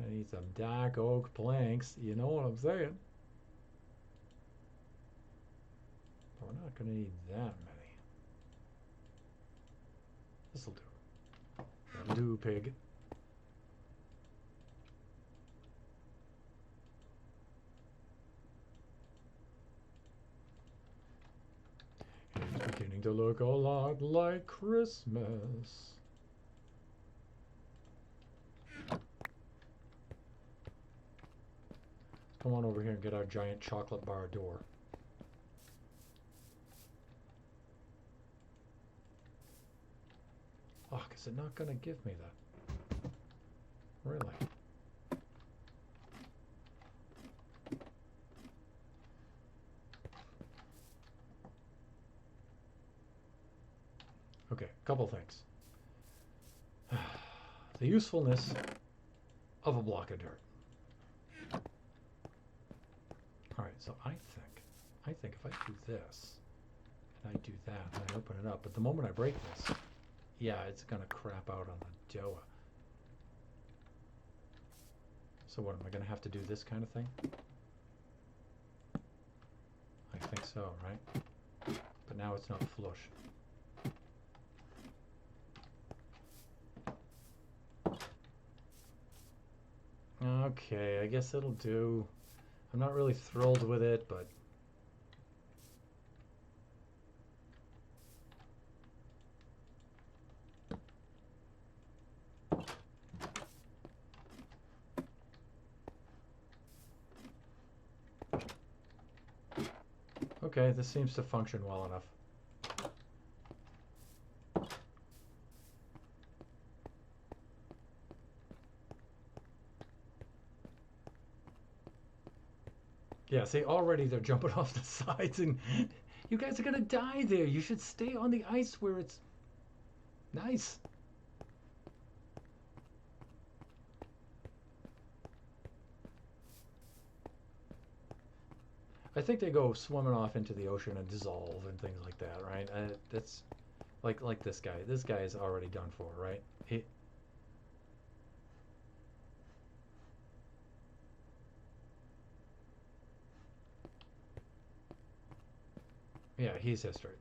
need some dark oak planks. You know what I'm saying? But we're not going to need that many. This'll do. That'll do, pig. It's beginning to look a lot like Christmas. Come on over here and get our giant chocolate bar door. Oh, is it not going to give me that? Really? Okay, a couple things. The usefulness of a block of dirt. All right, so I think if I do this, and I do that, and I open it up, but the moment I break this, yeah, it's gonna crap out on the Doa. So what, am I gonna have to do this kind of thing? I think so, right? But now it's not flush. Okay, I guess it'll do. I'm not really thrilled with it, but okay, this seems to function well enough. Yeah, see, already they're jumping off the sides, and you guys are gonna die there. You should stay on the ice where it's nice. I think they go swimming off into the ocean and dissolve and things like that, right? That's like this guy. This guy is already done for, right? Yeah, he's history.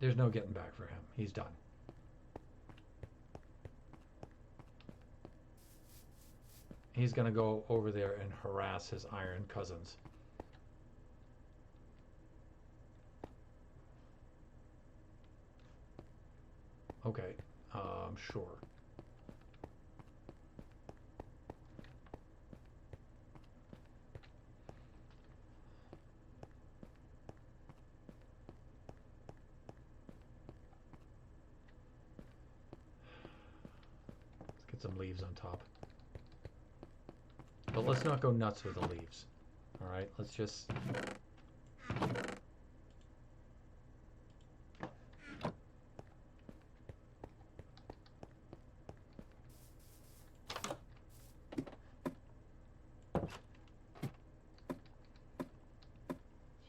There's no getting back for him. He's done. He's gonna go over there and harass his iron cousins. Okay, sure. Let's get some leaves on top. But let's not go nuts with the leaves. All right, let's just.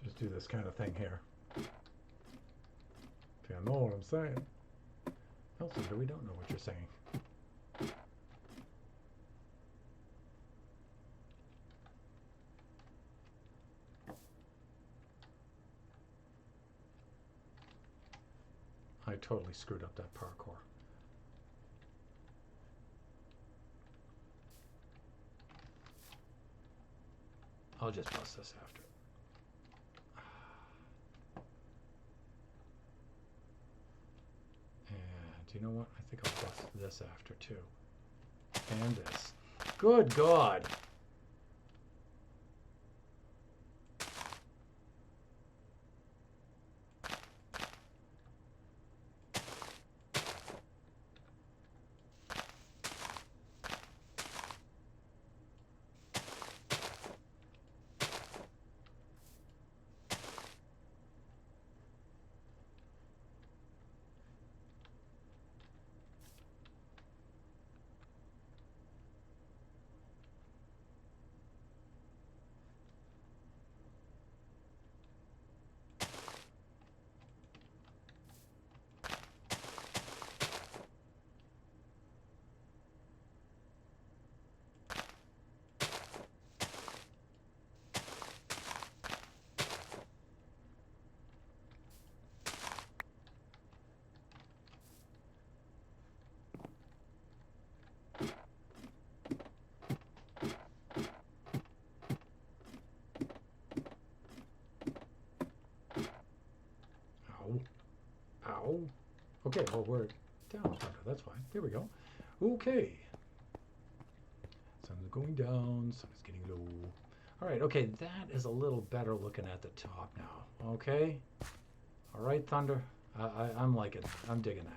Just do this kind of thing here. If you know what I'm saying. Elsinder, we don't know what you're saying. I totally screwed up that parkour. I'll just bust this after. And you know what? I think I'll bust this after too. And this. Good God! Ow. Okay, well, we're down under. That's fine. There we go. Okay. Sun's going down. Sun's getting low. All right, okay, that is a little better looking at the top now. Okay? All right, Thunder. I'm liking it. I'm digging that.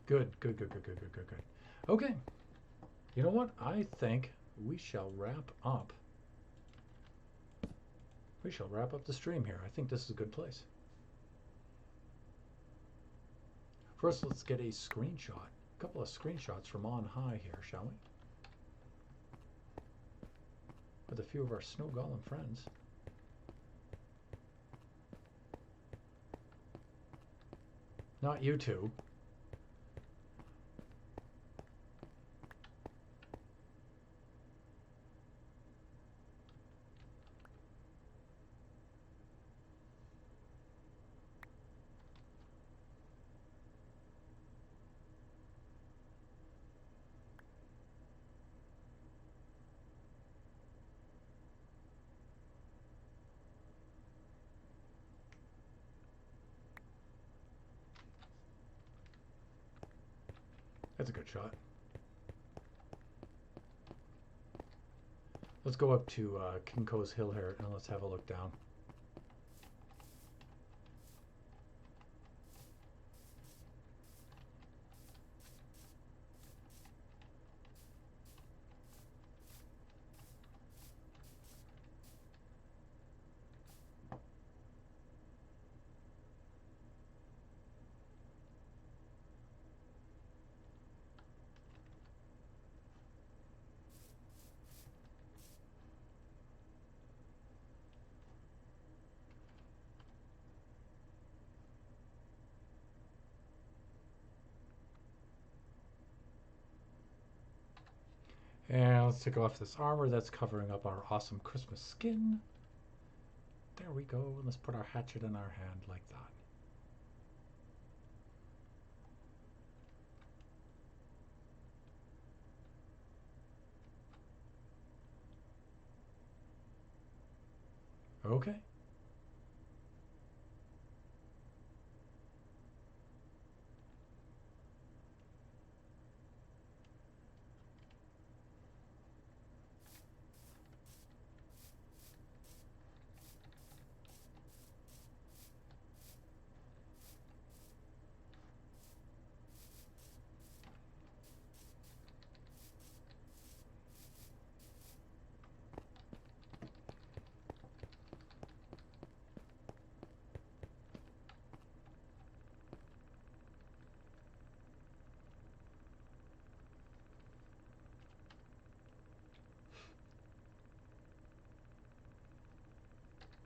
Good, good, good, good, good, good, good, good. Okay. You know what? I think we shall wrap up. We shall wrap up the stream here. I think this is a good place. First, let's get a screenshot. A couple of screenshots from on high here, shall we? With a few of our snow golem friends. Not you two. That's a good shot. Let's go up to Kinko's Hill here and let's have a look down. And let's take off this armor that's covering up our awesome Christmas skin. There we go. Let's put our hatchet in our hand like that. Okay.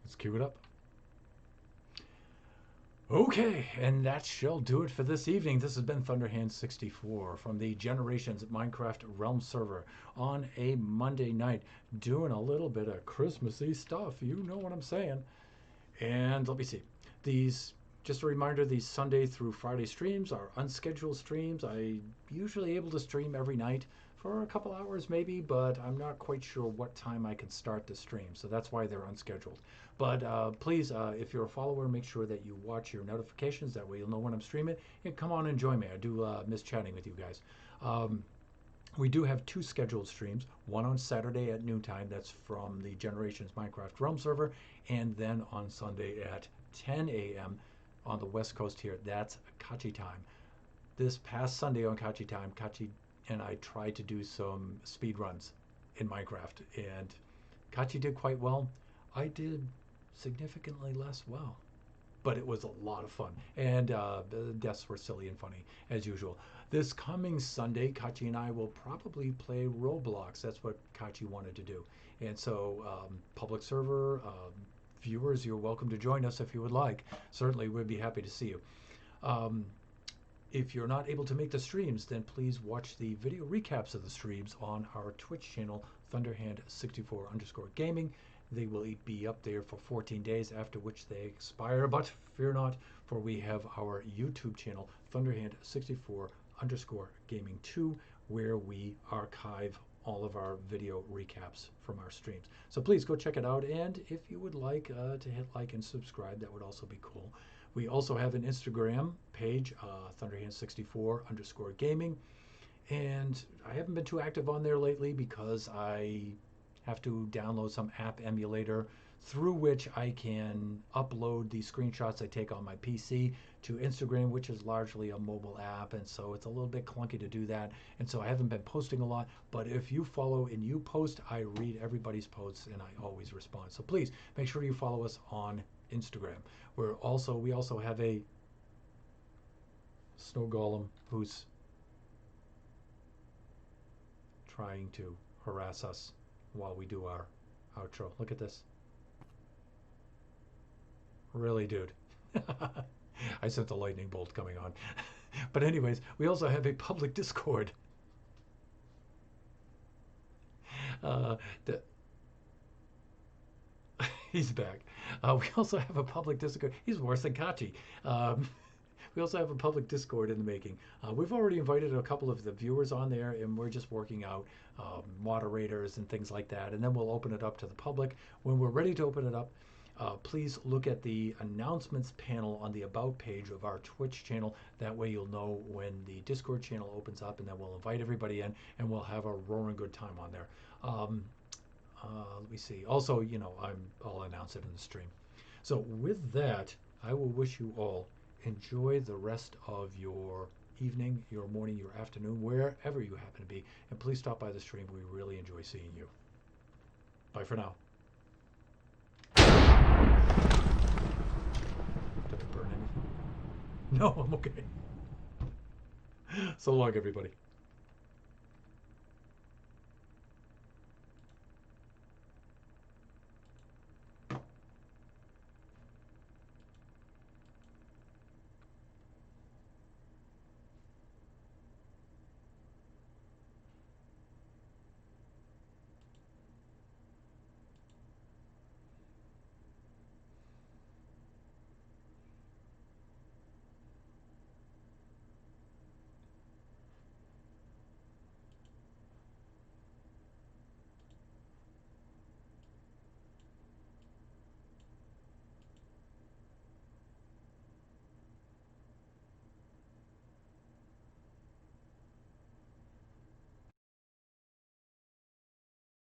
Let's cue it up. Okay, and that shall do it for this evening. This has been Thunderhand64 from the Generations Minecraft Realm server on a Monday night, doing a little bit of Christmassy stuff. You know what I'm saying. And let me see. These, just a reminder, these Sunday through Friday streams are unscheduled streams. I usually able to stream every night for a couple hours maybe, but I'm not quite sure what time I can start the stream. So that's why they're unscheduled. But please, if you're a follower, make sure that you watch your notifications. That way you'll know when I'm streaming. And come on and join me. I do miss chatting with you guys. We do have two scheduled streams, one on Saturday at noontime, that's from the Generations Minecraft Realm server, and then on Sunday at 10 a.m. on the West Coast here, that's Kachi time. This past Sunday on Kachi time, Kachi and I tried to do some speed runs in Minecraft, and Kachi did quite well. I did significantly less well, but it was a lot of fun, and the deaths were silly and funny as usual. This coming Sunday, Kachi and I will probably play Roblox. That's what Kachi wanted to do, and so public server viewers, you're welcome to join us if you would like. Certainly, we'd be happy to see you. If you're not able to make the streams, then please watch the video recaps of the streams on our Twitch channel, Thunderhand64_gaming. They will be up there for 14 days, after which they expire. But fear not, for we have our YouTube channel, Thunderhand64_gaming2, where we archive all of our video recaps from our streams. So please go check it out. And if you would like to hit like and subscribe, that would also be cool. We also have an Instagram page, Thunderhand64_gaming. And I haven't been too active on there lately because I have to download some app emulator through which I can upload the screenshots I take on my PC to Instagram, which is largely a mobile app, and so it's a little bit clunky to do that. And so I haven't been posting a lot, but if you follow and you post, I read everybody's posts and I always respond. So please make sure you follow us on Instagram. We also have a snow golem who's trying to harass us while we do our outro. Look at this. Really, dude. I sent a lightning bolt coming on. But anyways, we also have a public Discord. The, he's back. We also have a public Discord. He's worse than Kachi. We also have a public Discord in the making. We've already invited a couple of the viewers on there, and we're just working out moderators and things like that. And then we'll open it up to the public. When we're ready to open it up, please look at the announcements panel on the About page of our Twitch channel. That way you'll know when the Discord channel opens up, and then we'll invite everybody in, and we'll have a roaring good time on there. Let me see. Also, I'll announce it in the stream. So with that, I will wish you all enjoy the rest of your evening, your morning, your afternoon, wherever you happen to be. And please stop by the stream. We really enjoy seeing you. Bye for now. Did I burn anything? No, I'm okay. So long, everybody.